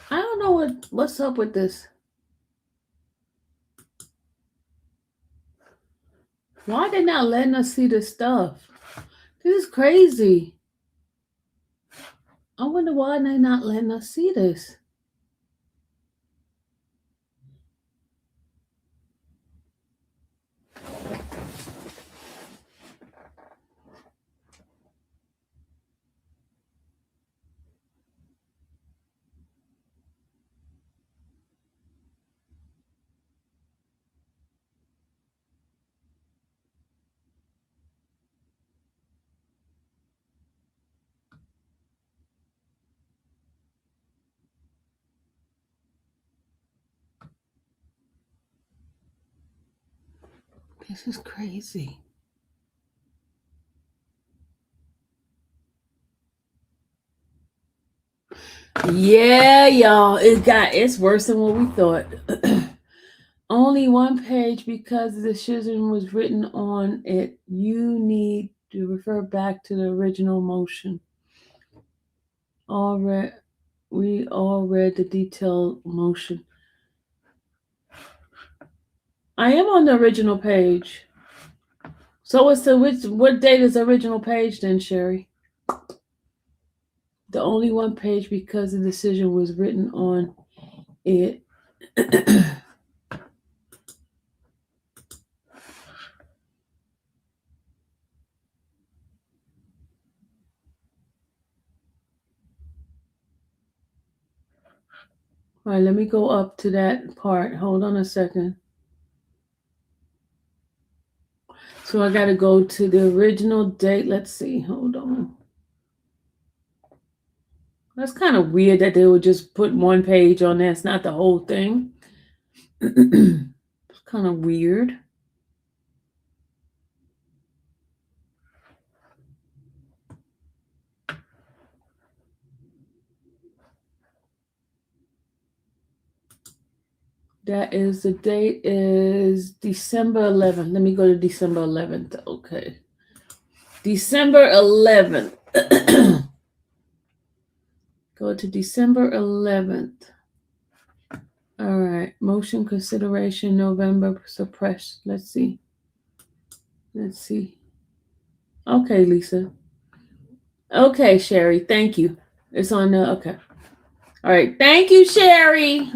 I don't know What's up with this? Why they not letting us see this stuff? This is crazy. I wonder why they not letting us see this. This is crazy. Yeah, y'all. It's worse than what we thought. Only one page because the decision was written on it. You need to refer back to the original motion. We all read the detailed motion. I am on the original page. So what date is the original page then, Sherry? The only one page because the decision was written on it. All right, let me go up to that part. Hold on a second. So I got to go to the original date. Let's see. Hold on. That's kind of weird that they would just put one page on there. It's not the whole thing. It's kind of weird. That is the date is December 11th. Let me go to December 11th. Okay. December 11th. Go to December 11th. All right. Motion consideration November suppressed. Let's see. Okay, Lisa. Okay, Sherry. Thank you. It's on the okay. All right. Thank you, Sherry.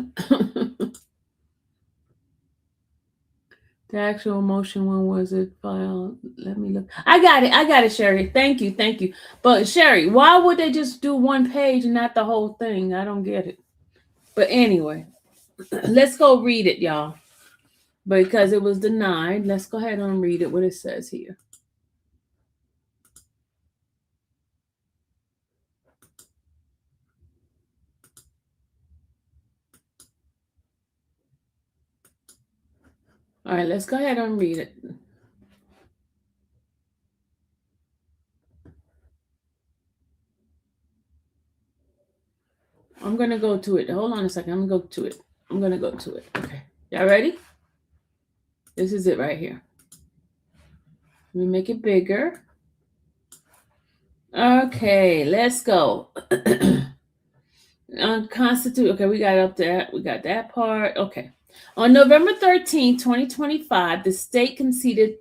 The actual motion, when was it filed? Let me look. I got it, Sherry. Thank you. But Sherry, why would they just do one page and not the whole thing? I don't get it. But anyway, let's go read it, y'all. Because it was denied. Let's go ahead and read it, what it says here. All right, let's go ahead and read it. I'm going to go to it. Hold on a second. I'm going to go to it. Okay. Y'all ready? This is it right here. Let me make it bigger. Okay, let's go. Okay, we got up there. We got that part. Okay. On November 13, 2025, the state conceded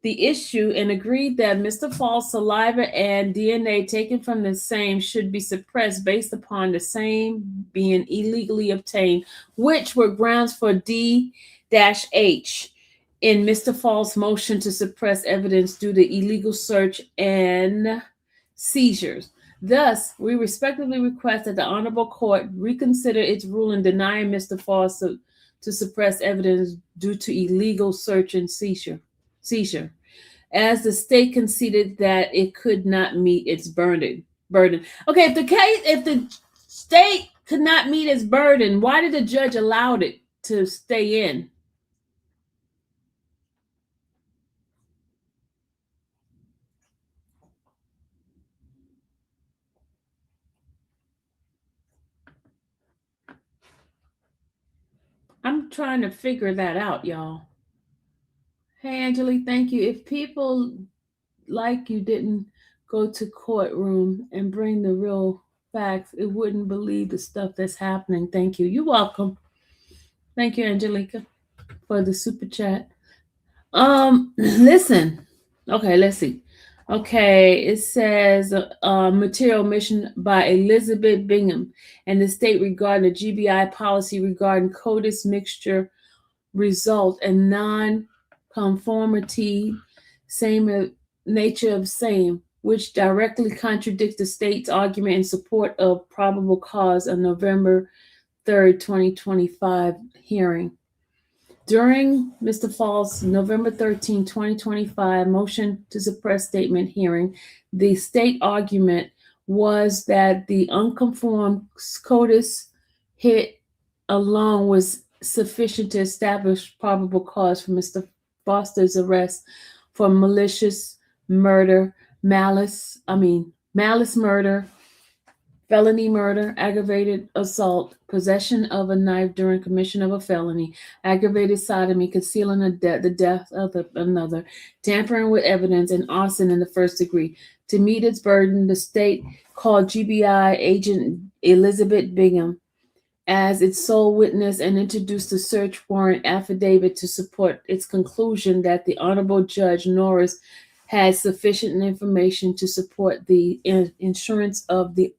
the issue and agreed that Mr. Faust's saliva and DNA taken from the same should be suppressed based upon the same being illegally obtained, which were grounds for D-H in Mr. Faust's motion to suppress evidence due to illegal search and seizures. Thus, we respectfully request that the Honorable Court reconsider its ruling denying Mr. Faust to suppress evidence due to illegal search and seizure, as the state conceded that it could not meet its burden. Okay, if the state could not meet its burden, why did the judge allow it to stay in? I'm trying to figure that out, y'all. Hey, Angeli, thank you. If people like you didn't go to courtroom and bring the real facts, it wouldn't believe the stuff that's happening. Thank you. You're welcome. Thank you, Angelica, for the super chat. Listen. Okay, let's see. Okay, it says material mission by Elizabeth Bingham and the state regarding the GBI policy regarding CODIS mixture result and non-conformity, same nature of same, which directly contradicts the state's argument in support of probable cause on November 3rd, 2025 hearing. During Mr. Faust's November 13, 2025 motion to suppress statement hearing, the state argument was that the unconformed CODIS hit alone was sufficient to establish probable cause for Mr. Foster's arrest for malicious murder, malice murder, felony murder, aggravated assault, possession of a knife during commission of a felony, aggravated sodomy, concealing the death of another, tampering with evidence, and arson in the first degree. To meet its burden, the state called GBI agent Elizabeth Bingham as its sole witness and introduced a search warrant affidavit to support its conclusion that the Honorable Judge Norris had sufficient information to support the insurance of the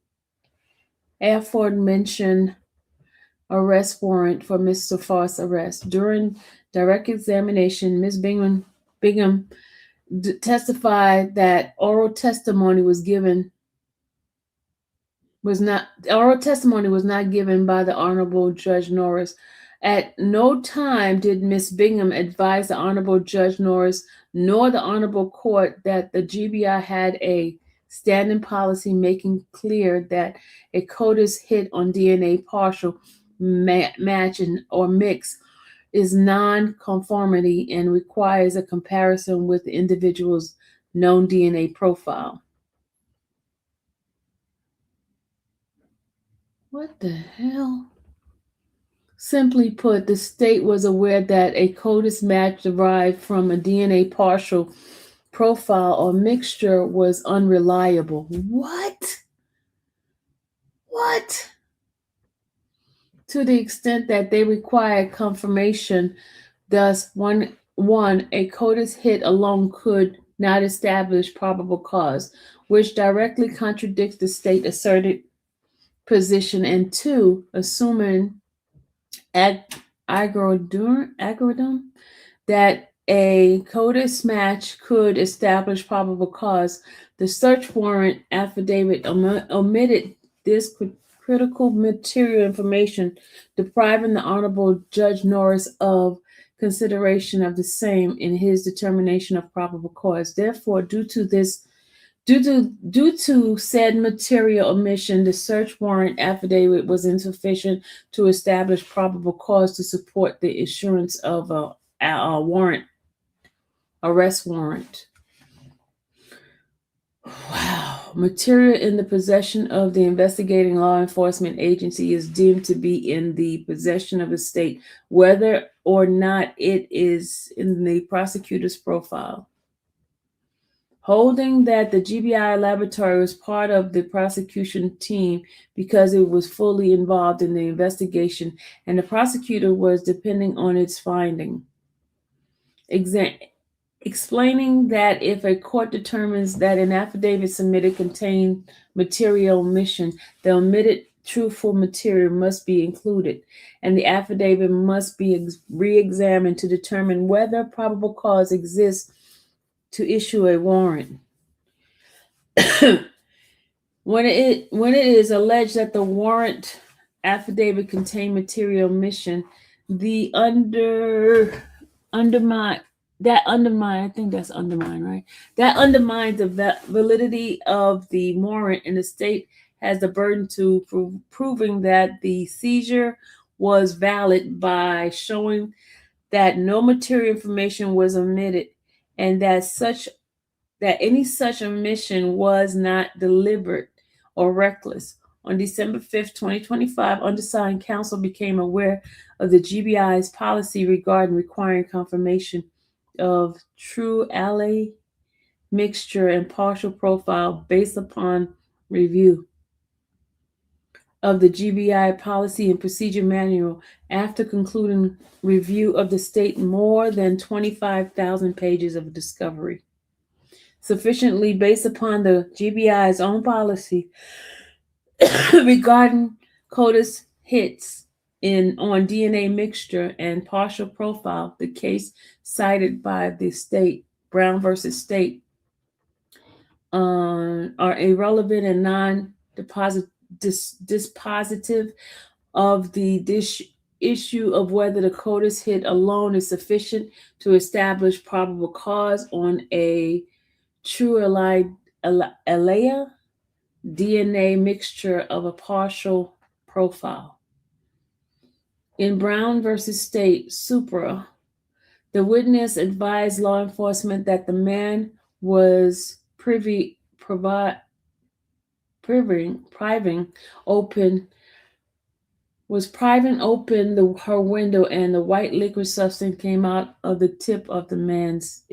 aforementioned arrest warrant for Mr. Faust's arrest. During direct examination, Ms. Bingham testified that oral testimony was not given by the Honorable Judge Norris. At no time did Ms. Bingham advise the Honorable Judge Norris nor the Honorable Court that the GBI had a standing policy making clear that a CODIS hit on DNA partial match or mix is non-conformity and requires a comparison with the individual's known DNA profile. What the hell? Simply put, the state was aware that a CODIS match derived from a DNA partial profile or mixture was unreliable. What? To the extent that they required confirmation, thus a CODIS hit alone could not establish probable cause, which directly contradicts the state asserted position, and two, assuming algorithm that a CODIS match could establish probable cause, the search warrant affidavit omitted this critical material information, depriving the Honorable Judge Norris of consideration of the same in his determination of probable cause. Therefore, due to said material omission, the search warrant affidavit was insufficient to establish probable cause to support the issuance of a arrest warrant. Wow. Material in the possession of the investigating law enforcement agency is deemed to be in the possession of the state, whether or not it is in the prosecutor's profile. Holding that the GBI laboratory was part of the prosecution team because it was fully involved in the investigation and the prosecutor was depending on its finding. Explaining that if a court determines that an affidavit submitted contained material omission, the omitted truthful material must be included, and the affidavit must be re-examined to determine whether probable cause exists to issue a warrant. When it is alleged that the warrant affidavit contained material omission, the undermines the validity of the warrant, and the state has the burden to proving that the seizure was valid by showing that no material information was omitted and that any such omission was not deliberate or reckless. On December 5th, 2025, undersigned counsel became aware of the GBI's policy regarding requiring confirmation of true alley mixture and partial profile based upon review. of the GBI Policy and Procedure Manual after concluding review of the state more than 25,000 pages of discovery, sufficiently based upon the GBI's own policy regarding CODIS hits on DNA mixture and partial profile. The case cited by the state, Brown versus State, are irrelevant and dispositive of the issue of whether the CODIS hit alone is sufficient to establish probable cause on a true alea DNA mixture of a partial profile. In Brown versus State, Supra, the witness advised law enforcement that the man was priving open her window, and the white liquid substance came out of the tip of the man's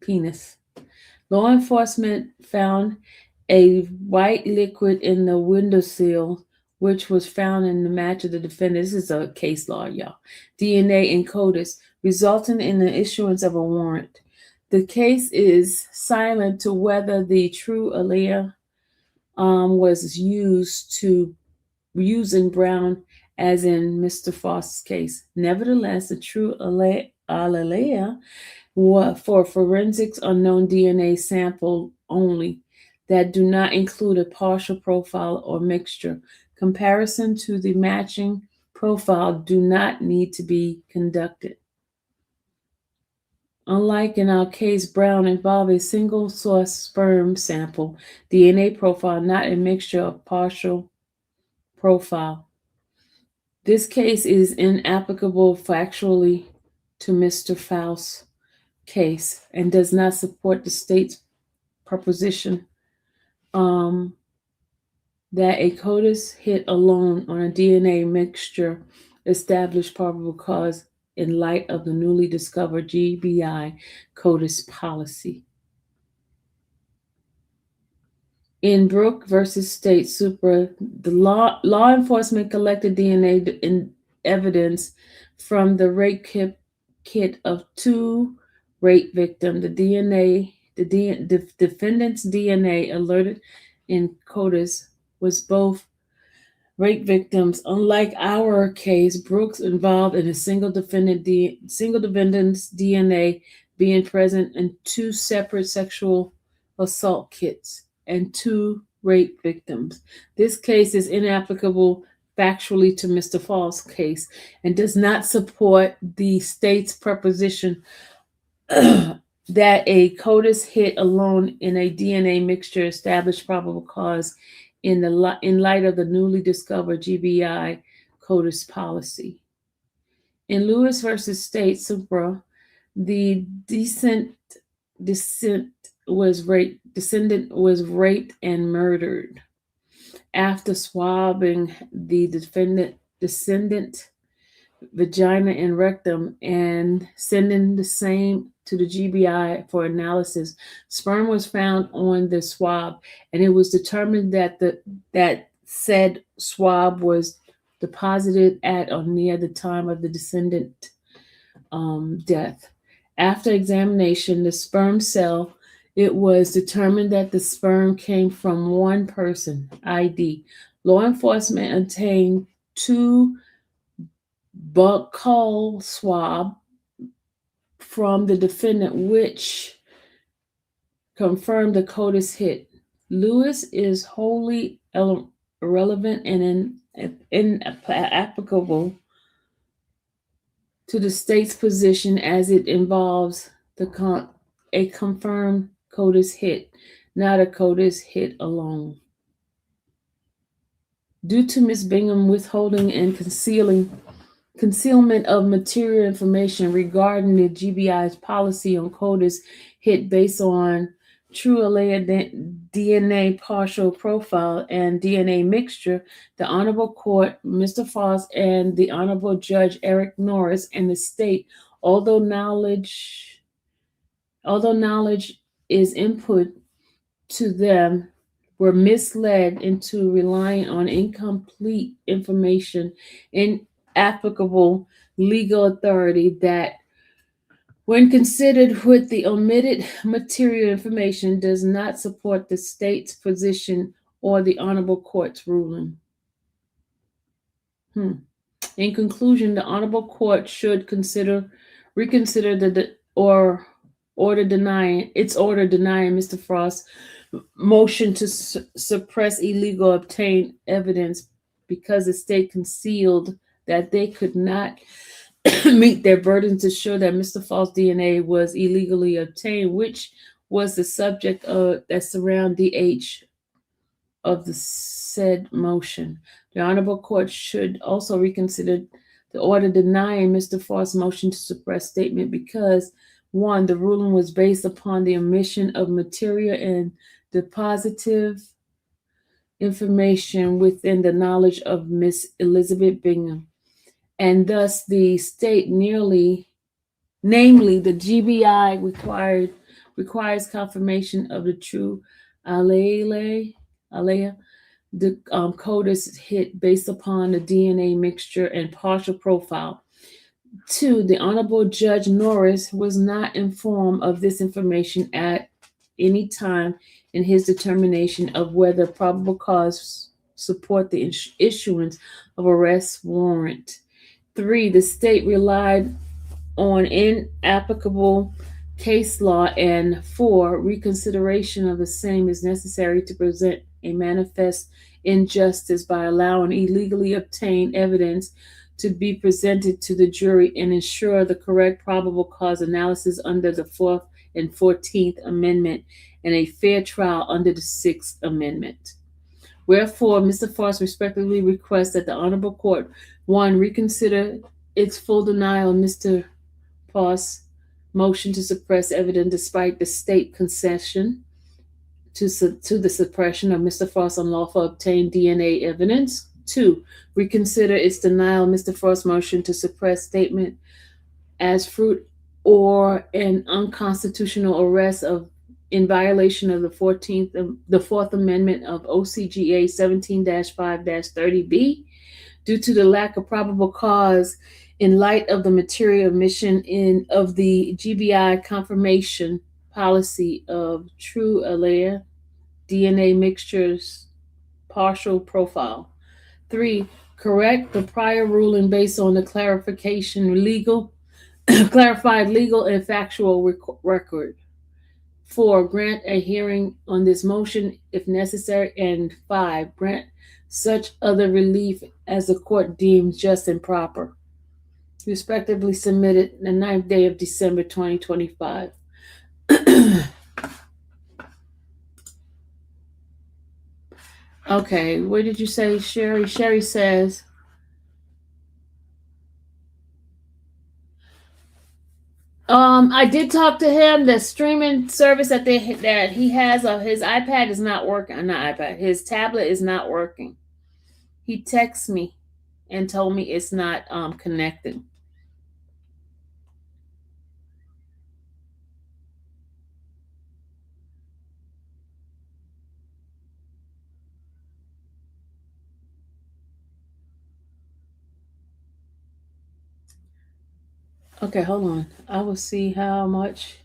penis. Law enforcement found a white liquid in the windowsill, which was found in the match of the defendant. This is a case law, y'all. DNA and CODIS, resulting in the issuance of a warrant. The case is silent to whether the true alea was used in Brown as in Mr. Faust's case. Nevertheless, the true alea for forensics unknown DNA sample only that do not include a partial profile or mixture. Comparison to the matching profile do not need to be conducted. Unlike in our case, Brown involved a single source sperm sample DNA profile, not a mixture of partial profile. This case is inapplicable factually to Mr. Faust's case and does not support the state's proposition that a CODIS hit alone on a DNA mixture established probable cause in light of the newly discovered GBI CODIS policy. In Brooke versus State Supra, the law enforcement collected DNA evidence from the rape kit of two rape victims. The defendant's DNA alerted in CODIS was both rape victims. Unlike our case, Brooks involved in a single defendant's DNA being present in two separate sexual assault kits and two rape victims. This case is inapplicable factually to Mr. Faust's case and does not support the state's proposition that a CODIS hit alone in a DNA mixture established probable cause in light of the newly discovered GBI CODIS policy. In Lewis versus State Supra, the descendant was raped and murdered. After swabbing the descendant vagina and rectum and sending the same to the GBI for analysis, sperm was found on the swab, and it was determined that that said swab was deposited at or near the time of the descendant death. After examination, the sperm cell, it was determined that the sperm came from one person, ID. Law enforcement obtained two buccal swab from the defendant, which confirmed the CODIS hit. Lewis is wholly irrelevant and inapplicable to the state's position as it involves a confirmed CODIS hit, not a CODIS hit alone. Due to Ms. Bingham withholding and concealment of material information regarding the GBI's policy on CODIS hit based on true alea DNA partial profile and DNA mixture, the Honorable Court, Mr. Faust, and the Honorable Judge Eric Norris and the state, although knowledge is input to them, were misled into relying on incomplete information, inapplicable legal authority that, when considered with the omitted material information, does not support the state's position or the Honorable Court's ruling. In conclusion, the Honorable Court should reconsider or order denying Mr. Frost's motion to suppress illegal obtained evidence because the state concealed that they could not meet their burden to show that Mr. Frost's DNA was illegally obtained, which was the subject of that surround DH of the said motion. The Honorable Court should also reconsider the order denying Mr. Frost's motion to suppress statement because, one, the ruling was based upon the omission of material and depositive information within the knowledge of Miss Elizabeth Bingham, and thus the state namely the GBI requires confirmation of the true alea the CODIS hit based upon the DNA mixture and partial profile. Two, the Honorable Judge Norris was not informed of this information at any time in his determination of whether probable cause support the issuance of arrest warrant. Three, the state relied on inapplicable case law, and four, reconsideration of the same is necessary to present a manifest injustice by allowing illegally obtained evidence to be presented to the jury and ensure the correct probable cause analysis under the 4th and 14th Amendment and a fair trial under the 6th Amendment. Wherefore, Mr. Frost respectfully requests that the Honorable Court, one, reconsider its full denial of Mr. Frost's motion to suppress evidence despite the state concession to the suppression of Mr. Frost's unlawful obtained DNA evidence. Two, reconsider its denial of Mr. Frost's motion to suppress statement as fruit or an unconstitutional arrest in violation of the 4th Amendment of OCGA 17-5-30B due to the lack of probable cause in light of the material omission of the GBI confirmation policy of true alea DNA mixtures partial profile. Three, correct the prior ruling based on the clarified legal and factual record. Four, grant a hearing on this motion if necessary. And five, grant such other relief as the court deems just and proper. Respectively submitted the 9th day of December 2025. Okay, what did you say, Sherry? Sherry says, I did talk to him. The streaming service that he has of his iPad is not working. Not iPad. His tablet is not working. He texted me and told me it's not connected. Okay, hold on. I will see how much.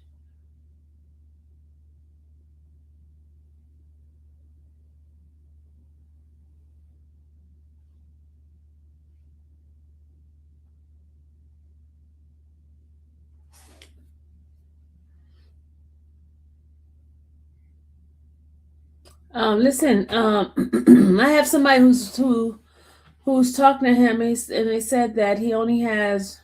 Listen, I have somebody who's talking to him, and they said that he only has.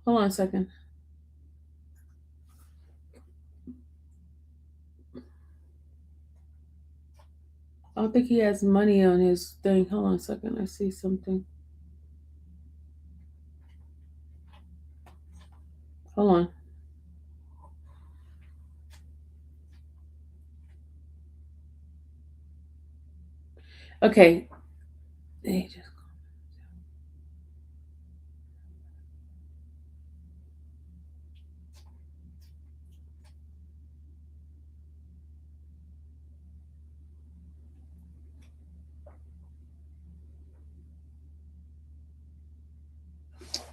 Hold on a second. I don't think he has money on his thing. Hold on a second. I see something. Hold on. Okay.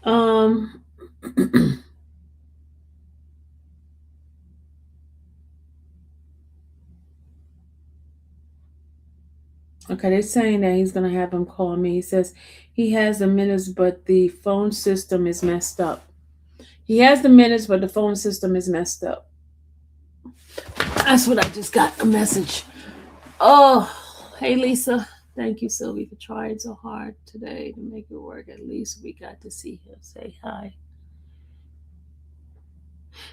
Um. Okay, they're saying that he's gonna have him call me. He says he has the minutes, but the phone system is messed up. He has the minutes, but the phone system is messed up. That's what I just got a message. Oh, hey Lisa. Thank you, Sylvie, for trying so hard today to make it work. At least we got to see him. Say hi.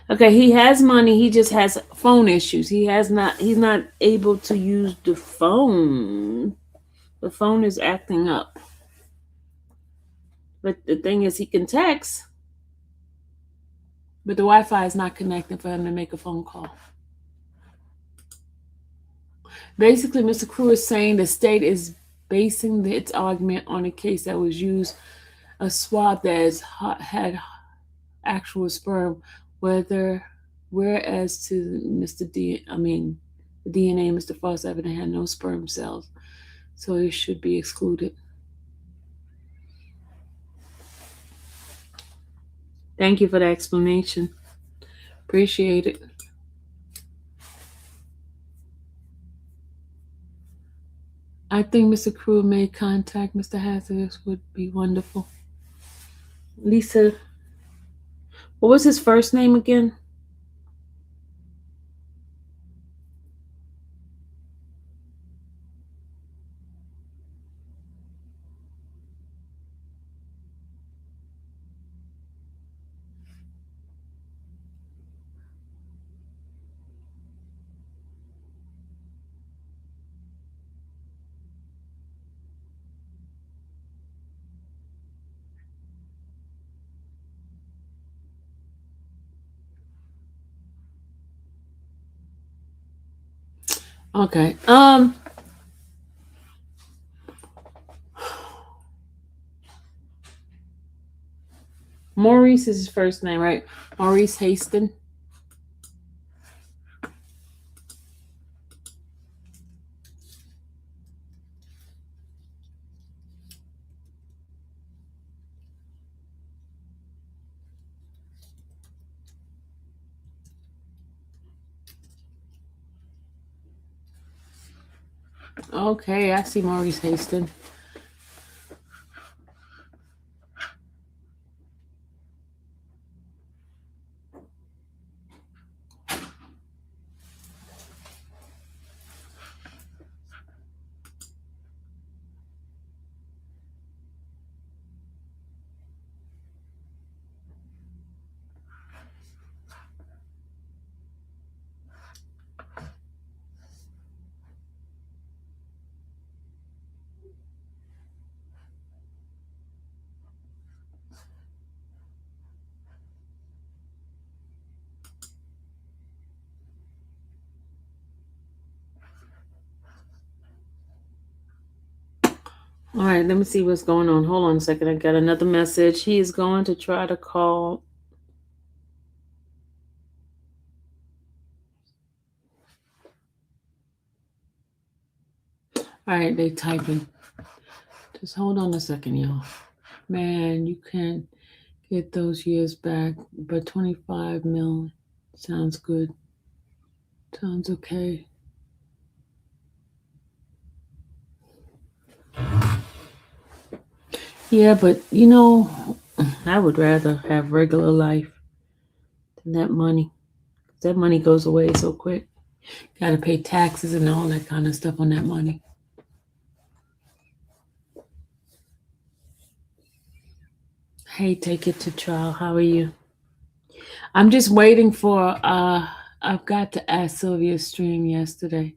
Okay, he has money. He just has phone issues. He's not able to use the phone. The phone is acting up. But the thing is, he can text, but the Wi-Fi is not connecting for him to make a phone call. Basically, Mr. Crew is saying the state is basing its argument on a case that was used a swab that had actual sperm, whereas to the DNA, Mr. Faust evidence had no sperm cells, so it should be excluded. Thank you for the explanation. Appreciate it. I think Mr. Crew may contact Mr. Hazardous would be wonderful. Lisa, what was his first name again? Okay. Maurice is his first name, right? Maurice Haston. Okay, I see Maurice Haston. All right, let me see what's going on. Hold on a second. I got another message. He is going to try to call. All right, they typing. Just hold on a second, y'all. Man, you can't get those years back, but 25 mil sounds good. Sounds okay. Yeah, but I would rather have regular life than that money. That money goes away so quick. Got to pay taxes and all that kind of stuff on that money. Hey, take it to trial. How are you? I'm just waiting for I've got to ask Sylvia Stream yesterday.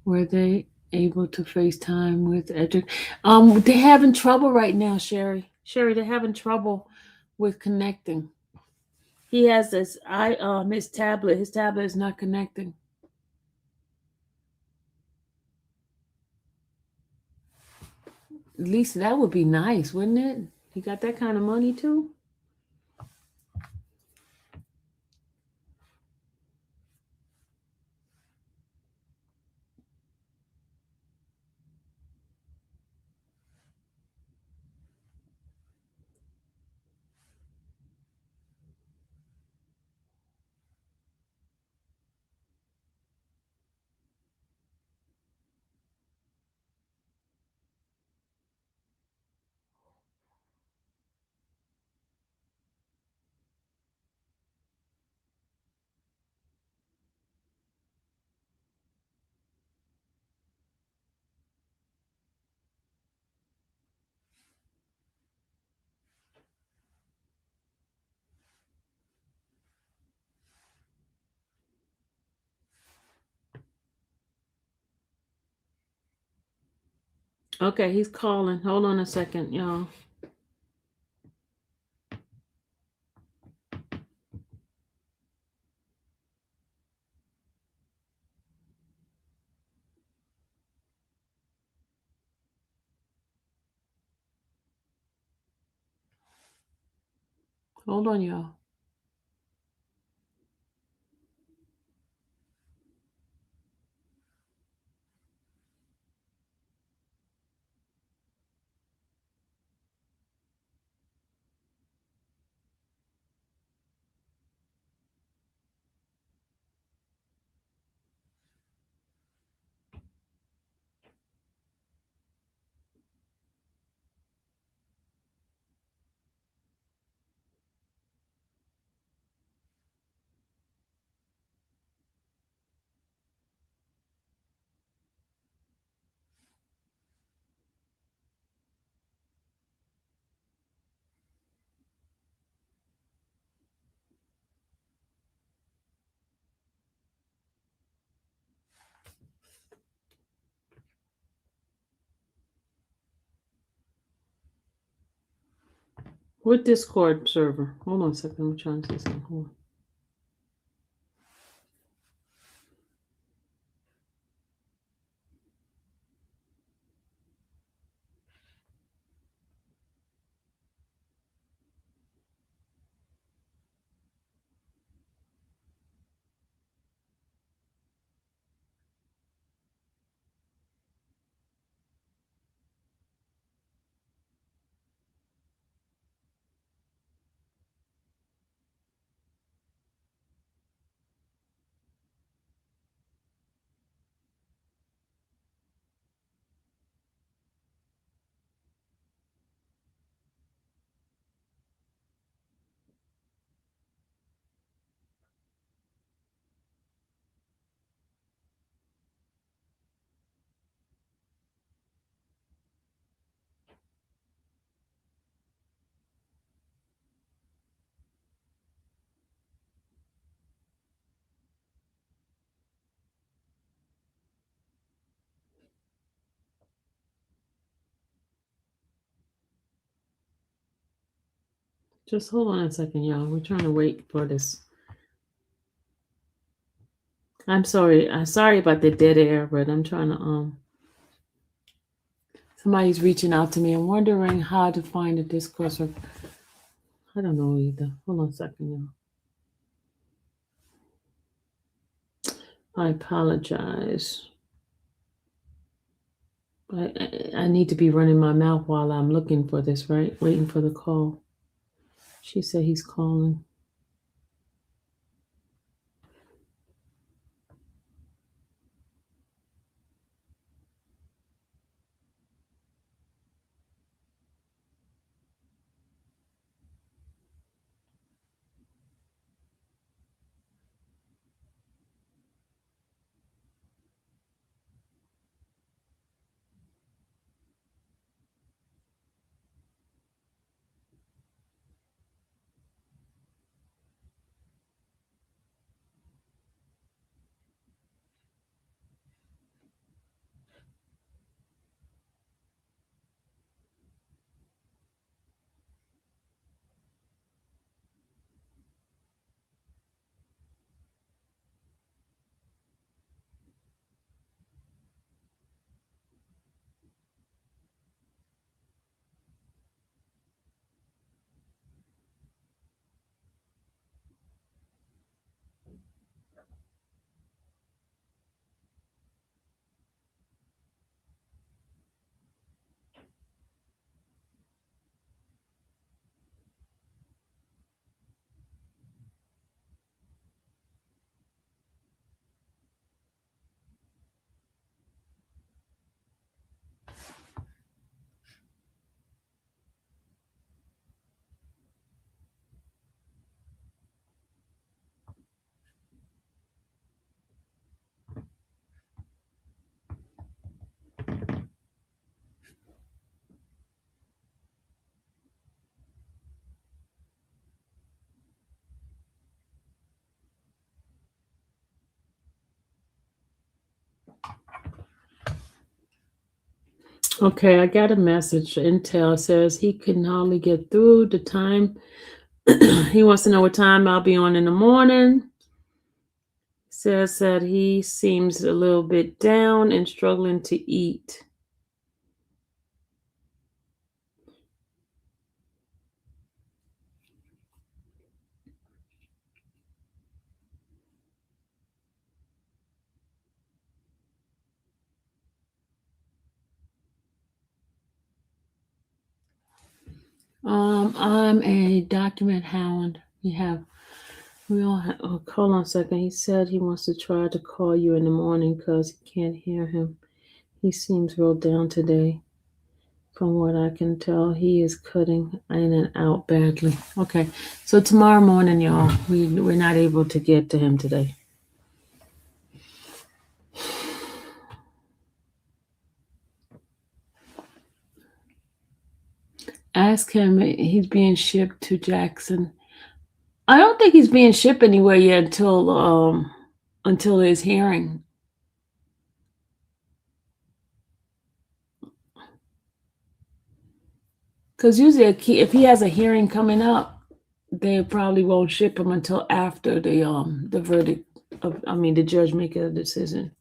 Were they able to FaceTime with Edrick? They're having trouble right now, Sherry. They're having trouble with connecting. He has his tablet. His tablet is not connecting. Lisa, that would be nice, wouldn't it? He got that kind of money too. Okay, he's calling. Hold on a second, y'all. Hold on, y'all. What Discord server? Hold on a second. I'm trying to see something. Hold on. Just hold on a second, y'all. We're trying to wait for this. I'm sorry. I'm sorry about the dead air, but I'm trying to somebody's reaching out to me and wondering how to find a Discord server. I don't know either. Hold on a second, y'all. I apologize. I need to be running my mouth while I'm looking for this, right? Waiting for the call. She said he's calling. Okay, I got a message. Intel says he can hardly get through the time. He wants to know what time I'll be on in the morning. Says that he seems a little bit down and struggling to eat. I'm a document hound. We all have. Oh, hold on a second. He said he wants to try to call you in the morning because he can't hear him. He seems real down today. From what I can tell, he is cutting in and out badly. Okay, so tomorrow morning, y'all, we're not able to get to him today. Ask him. He's being shipped to Jackson. I don't think he's being shipped anywhere yet until his hearing. Because usually, if he has a hearing coming up, they probably won't ship him until after the verdict. The judge make a decision.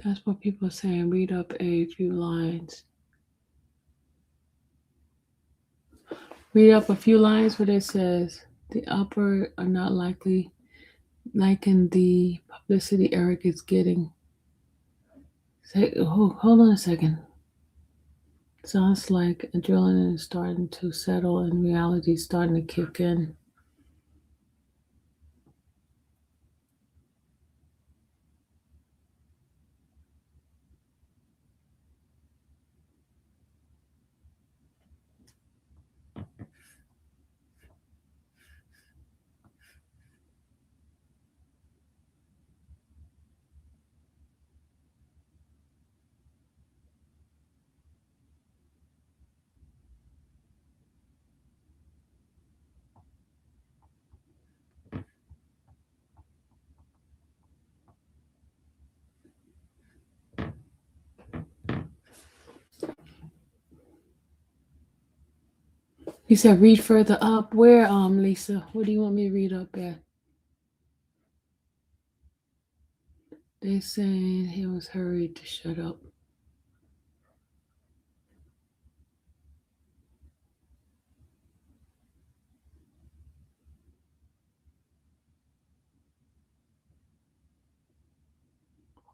That's what people are saying. Read up a few lines. Read up a few lines where it says the upper are not likely liking the publicity Eric is getting. Say, hold on a second. Sounds like adrenaline is starting to settle and reality is starting to kick in. He said, read further up. Where, Lisa? What do you want me to read up at? They saying he was hurried to shut up.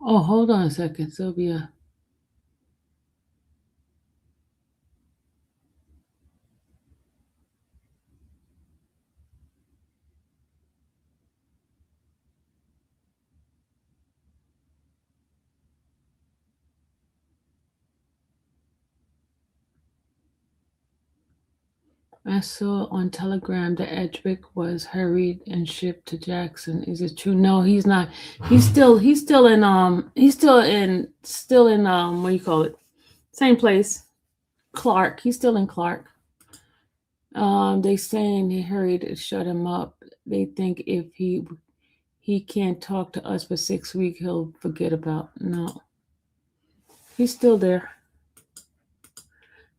Oh, hold on a second, Sylvia. I saw on Telegram that Edrick was hurried and shipped to Jackson. Is it true? No, he's not. He's still in what do you call it? Same place. Clark. He's still in Clark. They saying he hurried to shut him up. They think if he can't talk to us for 6 weeks, he'll forget about. No. He's still there.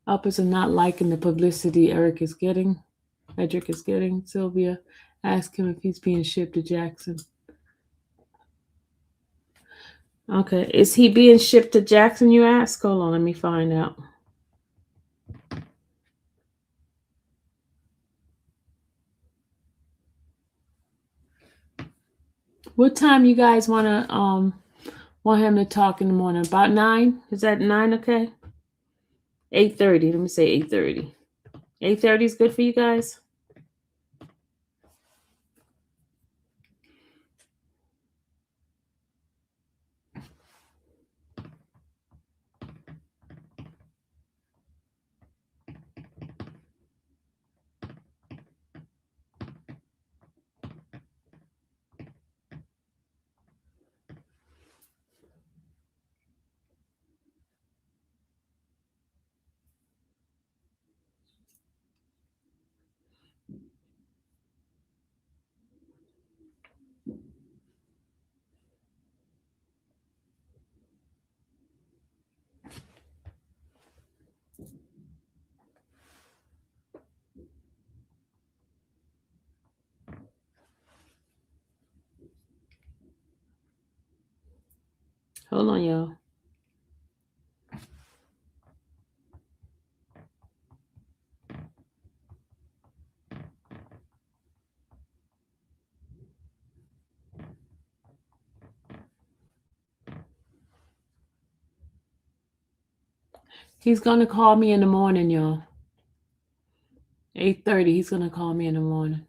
Uppers are not liking the publicity Edrick is getting. Sylvia, ask him if he's being shipped to Jackson. Okay, is he being shipped to Jackson, you ask? Hold on, let me find out. What time you guys want him to talk in the morning? About 9? Is that 9 okay? 8:30. Let me say 8:30. 8:30 is good for you guys? Hold on, y'all. He's gonna call me in the morning, y'all. 8:30. He's gonna call me in the morning.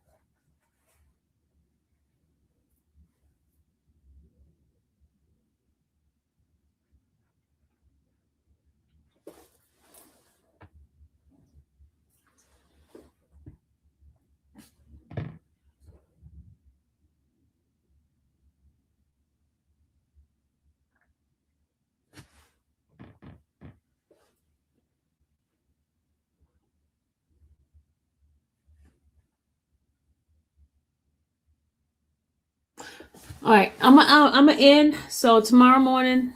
All right, I'm gonna end. So tomorrow morning,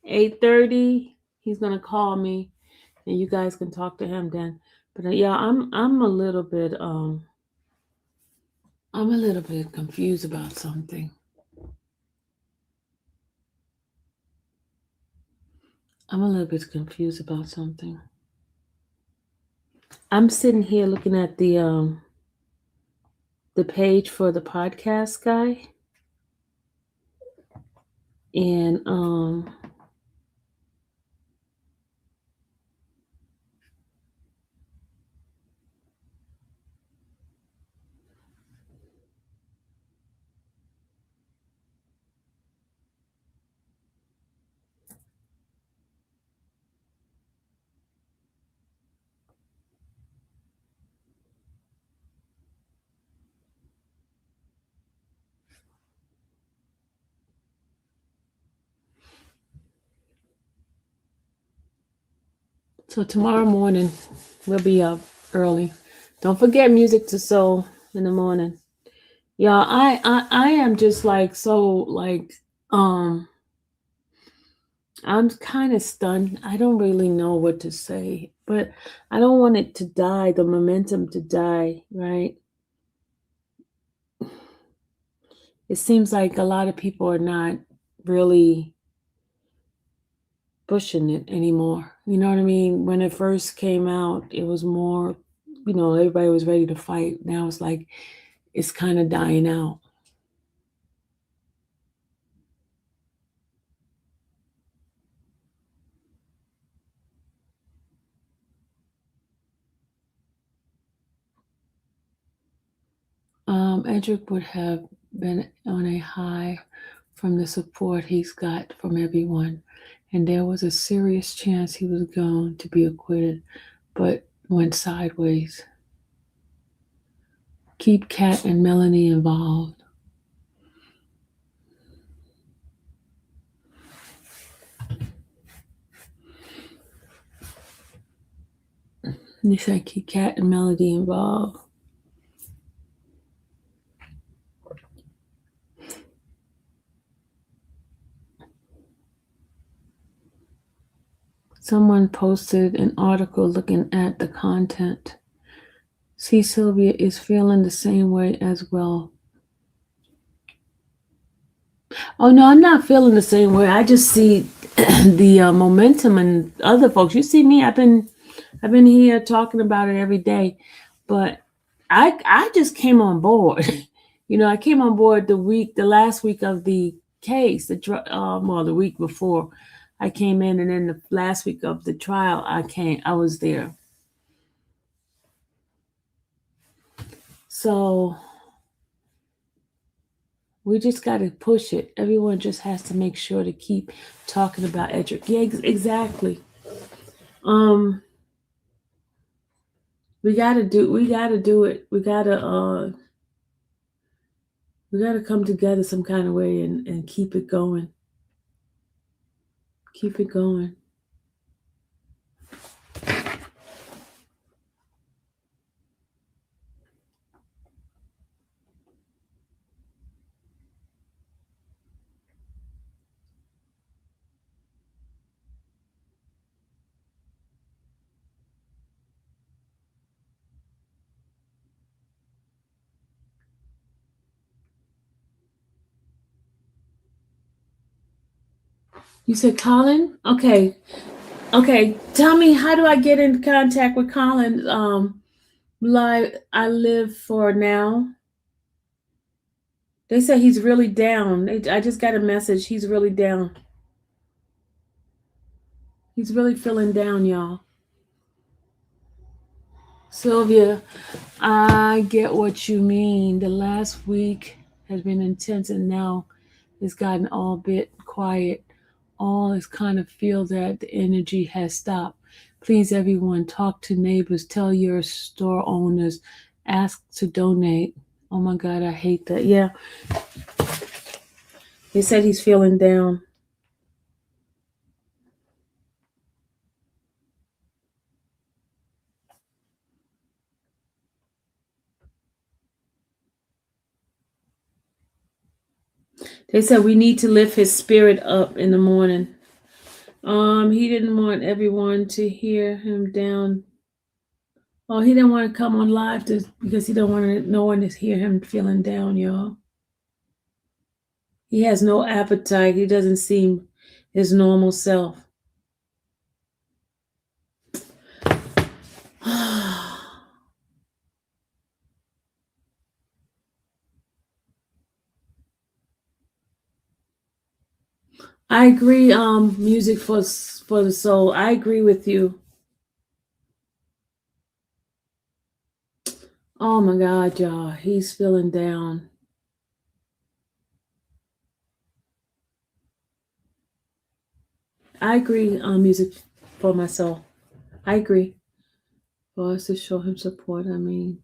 8:30, he's gonna call me, and you guys can talk to him then. But yeah, I'm a little bit I'm a little bit confused about something. I'm a little bit confused about something. I'm sitting here looking at the page for the podcast guy, and so tomorrow morning we'll be up early. Don't forget Music to Soul in the morning. Yeah, I am just like so like I'm kind of stunned. I don't really know what to say, but I don't want it to die, the momentum to die, right? It seems like a lot of people are not really pushing it anymore. You know what I mean? When it first came out, it was more, everybody was ready to fight. Now it's like it's kind of dying out. Edrick would have been on a high from the support he's got from everyone, and there was a serious chance he was going to be acquitted, but went sideways. Keep Kat and Melanie involved. They said keep Kat and Melody involved. Someone posted an article looking at the content. See, Sylvia is feeling the same way as well. Oh no, I'm not feeling the same way. I just see the momentum in other folks. You see me. I've been here talking about it every day, but I just came on board. I came on board the last week of the case, the week before I came in, and then the last week of the trial, I was there. So we just got to push it. Everyone just has to make sure to keep talking about Edrick. Yeah, exactly. We gotta do it. We gotta come together some kind of way and keep it going. Keep it going. You said Colin? Okay. Okay. Tell me, how do I get in contact with Colin? Live I live for now. They say he's really down. I just got a message. He's really down. He's really feeling down, y'all. Sylvia, I get what you mean. The last week has been intense and now it's gotten all bit quiet. All is kind of feel that the energy has stopped. Please, everyone, talk to neighbors, tell your store owners, ask to donate. Oh my God, I hate that. Yeah, they said he's feeling down. They said we need to lift his spirit up in the morning. He didn't want everyone to hear him down. Oh, he didn't want to come on live because he don't want no one to hear him feeling down, y'all. He has no appetite. He doesn't seem his normal self. I agree. Music for the soul. I agree with you. Oh my God, y'all. He's feeling down. I agree. Music for my soul. I agree. For us to show him support. I mean,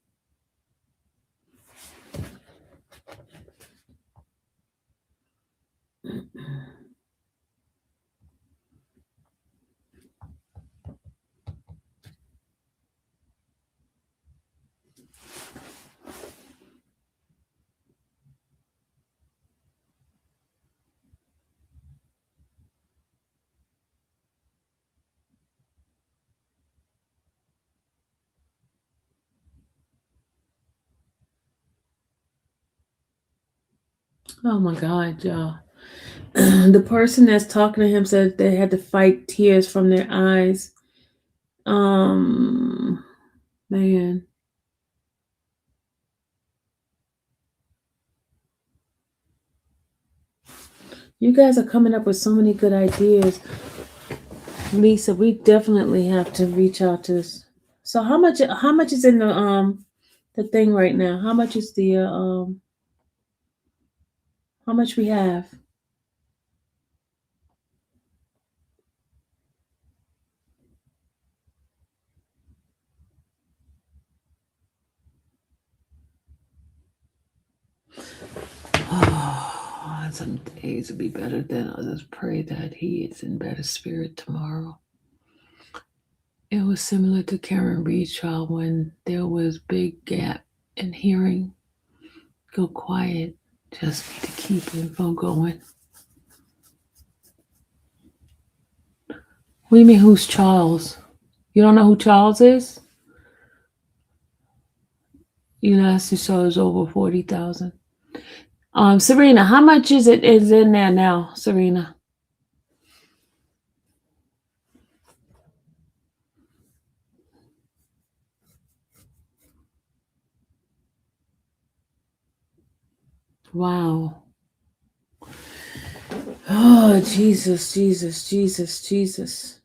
oh my God, y'all. The person that's talking to him said they had to fight tears from their eyes. Man. You guys are coming up with so many good ideas. Lisa, we definitely have to reach out to this. So how much is in the thing right now? How much is the how much we have? Oh, some days will be better than others. Pray that he is in better spirit tomorrow. It was similar to Karen Reed's trial when there was big gap in hearing. Go quiet. Just need to keep info going. What do you mean, who's Charles? You don't know who Charles is? Last you saw is over 40,000. Serena, how much is in there now, Serena? Wow. Oh, Jesus, Jesus, Jesus, Jesus.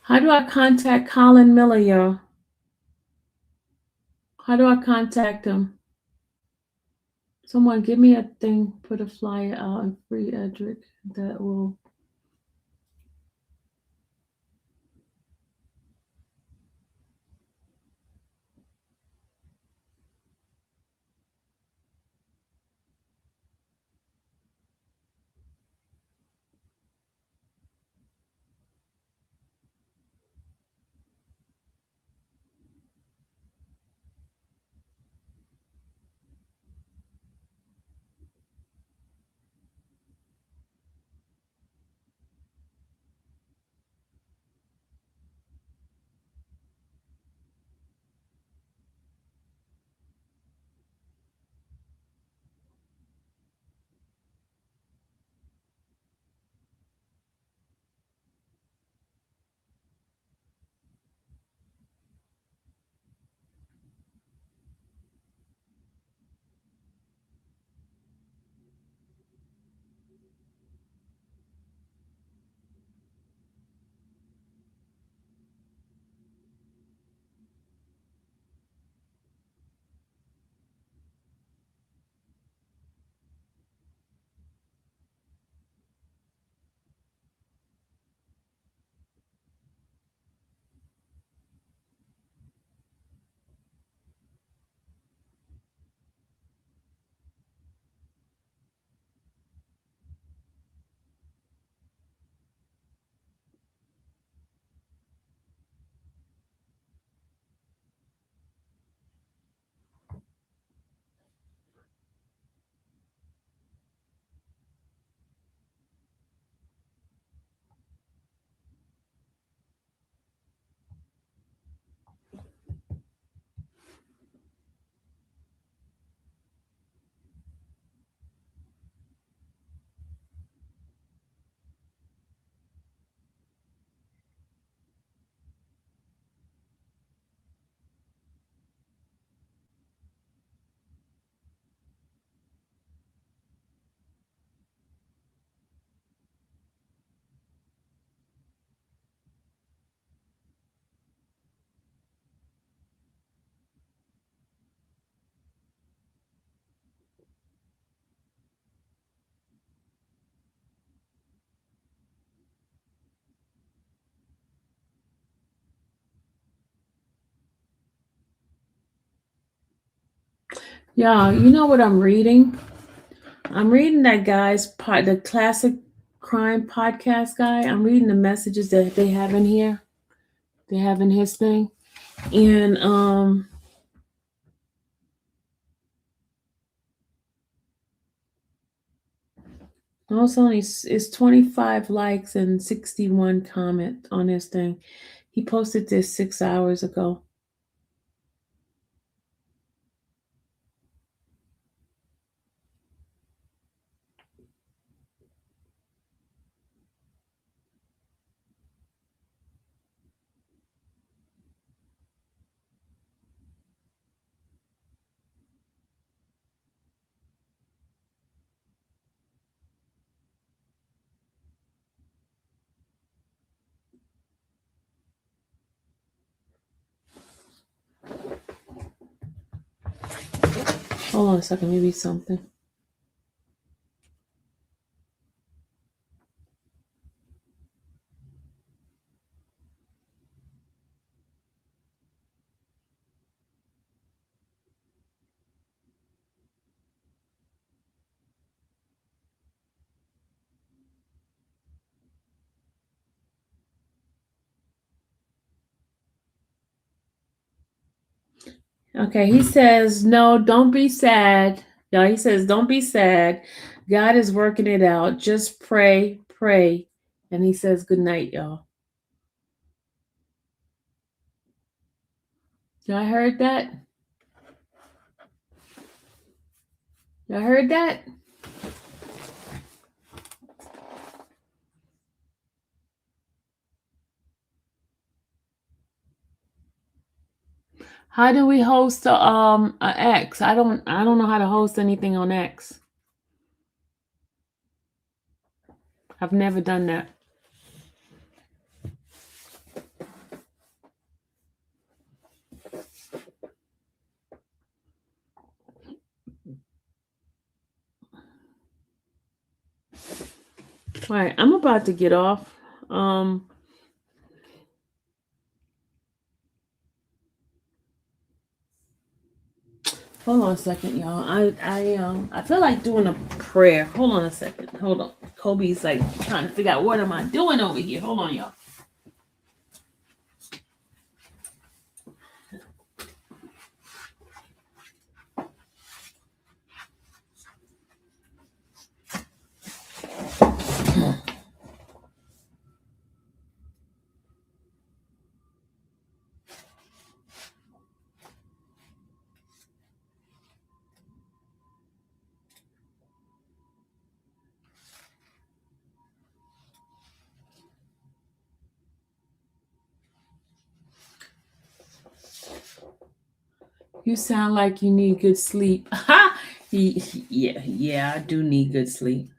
How do I contact Colin Miller, y'all? How do I contact him? Someone give me a thing, put a flyer out and free Edrick. That will. Yeah, you know what I'm reading? I'm reading that guy's the classic crime podcast guy. I'm reading the messages that they have in here. They have in his thing. And also it's 25 likes and 61 comments on his thing. He posted this 6 hours ago. Hold on a second, maybe something. Okay, he says, no, don't be sad. Yeah, he says, don't be sad. God is working it out. Just pray, pray. And he says, good night, y'all. Y'all heard that? Y'all heard that? How do we host a X? I don't know how to host anything on X. I've never done that. All right, I'm about to get off. Hold on a second, y'all. I feel like doing a prayer. Hold on a second. Hold on. Kobe's like trying to figure out what am I doing over here. Hold on, y'all. You sound like you need good sleep. Yeah, I do need good sleep.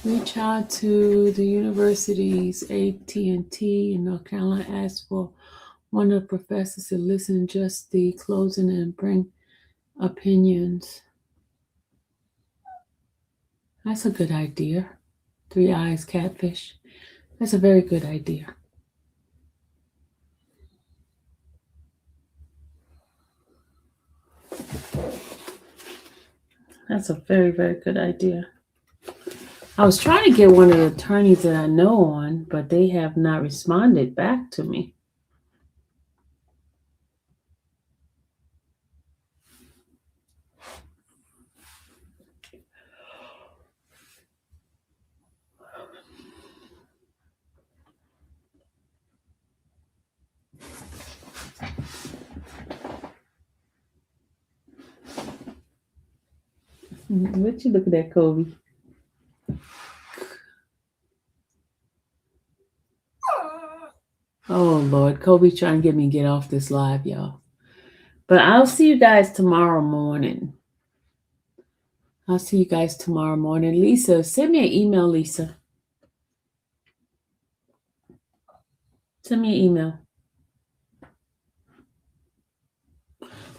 Reach out to the universities, AT&T in North Carolina, asked for one of the professors to listen just the closing and bring opinions. That's a good idea. 3 eyes catfish. That's a very good idea. That's a very, very good idea. I was trying to get one of the attorneys that I know on, but they have not responded back to me. What you looking at, Kobe? Oh, Lord. Kobe's trying to get me to get off this live, y'all. But I'll see you guys tomorrow morning. Lisa, send me an email, Lisa. Send me an email.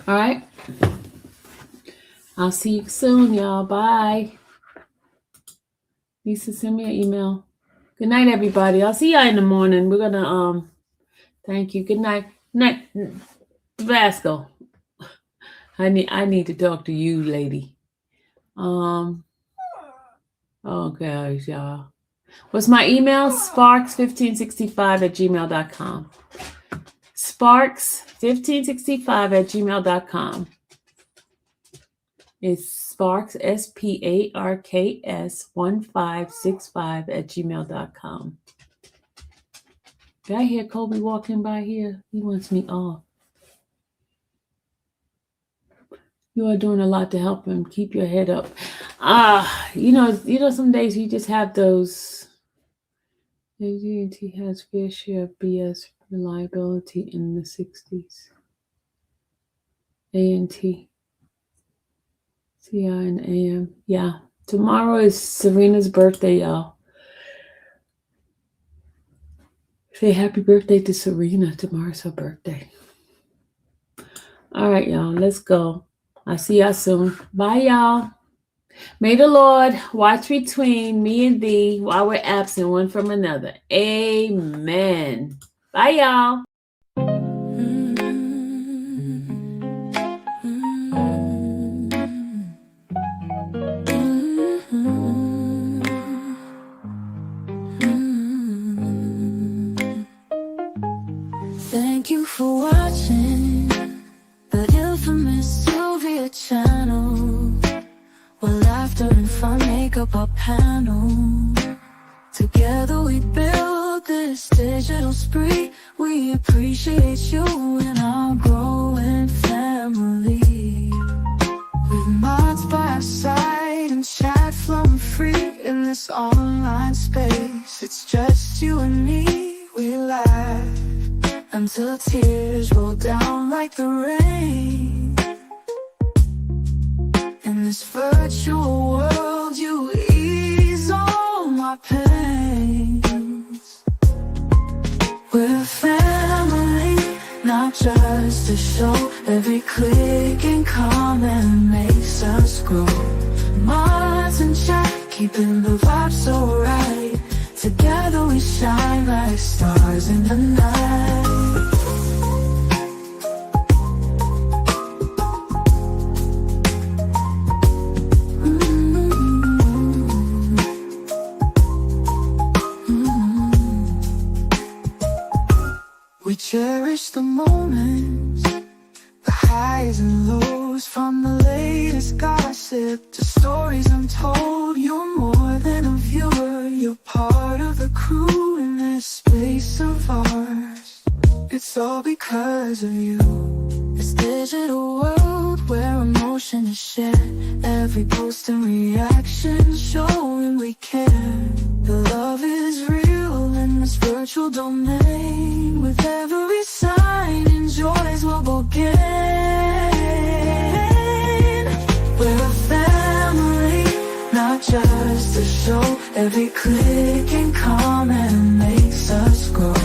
All right. I'll see you soon, y'all. Bye. Lisa, send me an email. Good night, everybody. I'll see y'all in the morning. We're gonna thank you. Good night. Night Vasco. I need to talk to you, lady. Oh gosh, y'all. What's my email? Sparks1565@gmail.com. Sparks1565@gmail.com. It's Sparks, SPARKS 1565@gmail.com. Did I hear Kobe walking by here? He wants me off. You are doing a lot to help him. Keep your head up. You know, some days you just have those. AT&T has fair share of BS reliability in the 60s. A&T. CI and AM. Yeah. Tomorrow is Serena's birthday, y'all. Say happy birthday to Serena. Tomorrow's her birthday. All right, y'all. Let's go. I'll see y'all soon. Bye, y'all. May the Lord watch between me and thee while we're absent one from another. Amen. Bye, y'all. Thank you for watching the infamous Sylvia channel, where laughter and fun make up our panel. Together we build this digital spree. We appreciate you and our growing family. time, space. It's just you and me. We laugh until tears roll down like the rain. In this virtual world, you ease all my pains. We're family, not just a show. Every click and comment makes us grow. Minds in check, keeping the vibe so right. Together we shine like stars in the night. We cherish the moments, the highs and lows, from the latest gossip to stories untold. You're more than a viewer, you're part of the crew in this space of ours. It's all because of you. This digital world where emotion is shared, every post and reaction showing we care. The love is real in this virtual domain. With every sign, enjoys what we'll gain. We're a family, not just a show. Every click and comment makes us grow.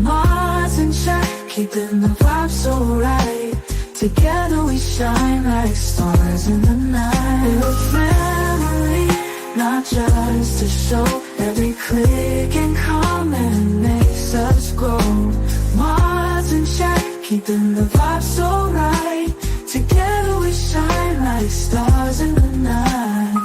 Minds in check, keeping the vibe so right. Together we shine like stars in the night. We're a family, not just a show. Every click and comment makes us grow. Minds in check, keeping the vibe so right. Together we shine like stars in the night.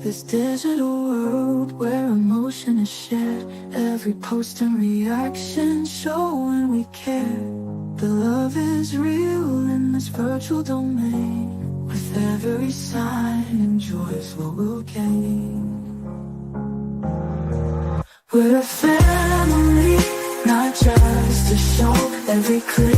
This digital world where emotion is shared, every post and reaction showing we care. The love is real in this virtual domain. With every sign, enjoys what we'll gain. We're a family, not just a show. Every click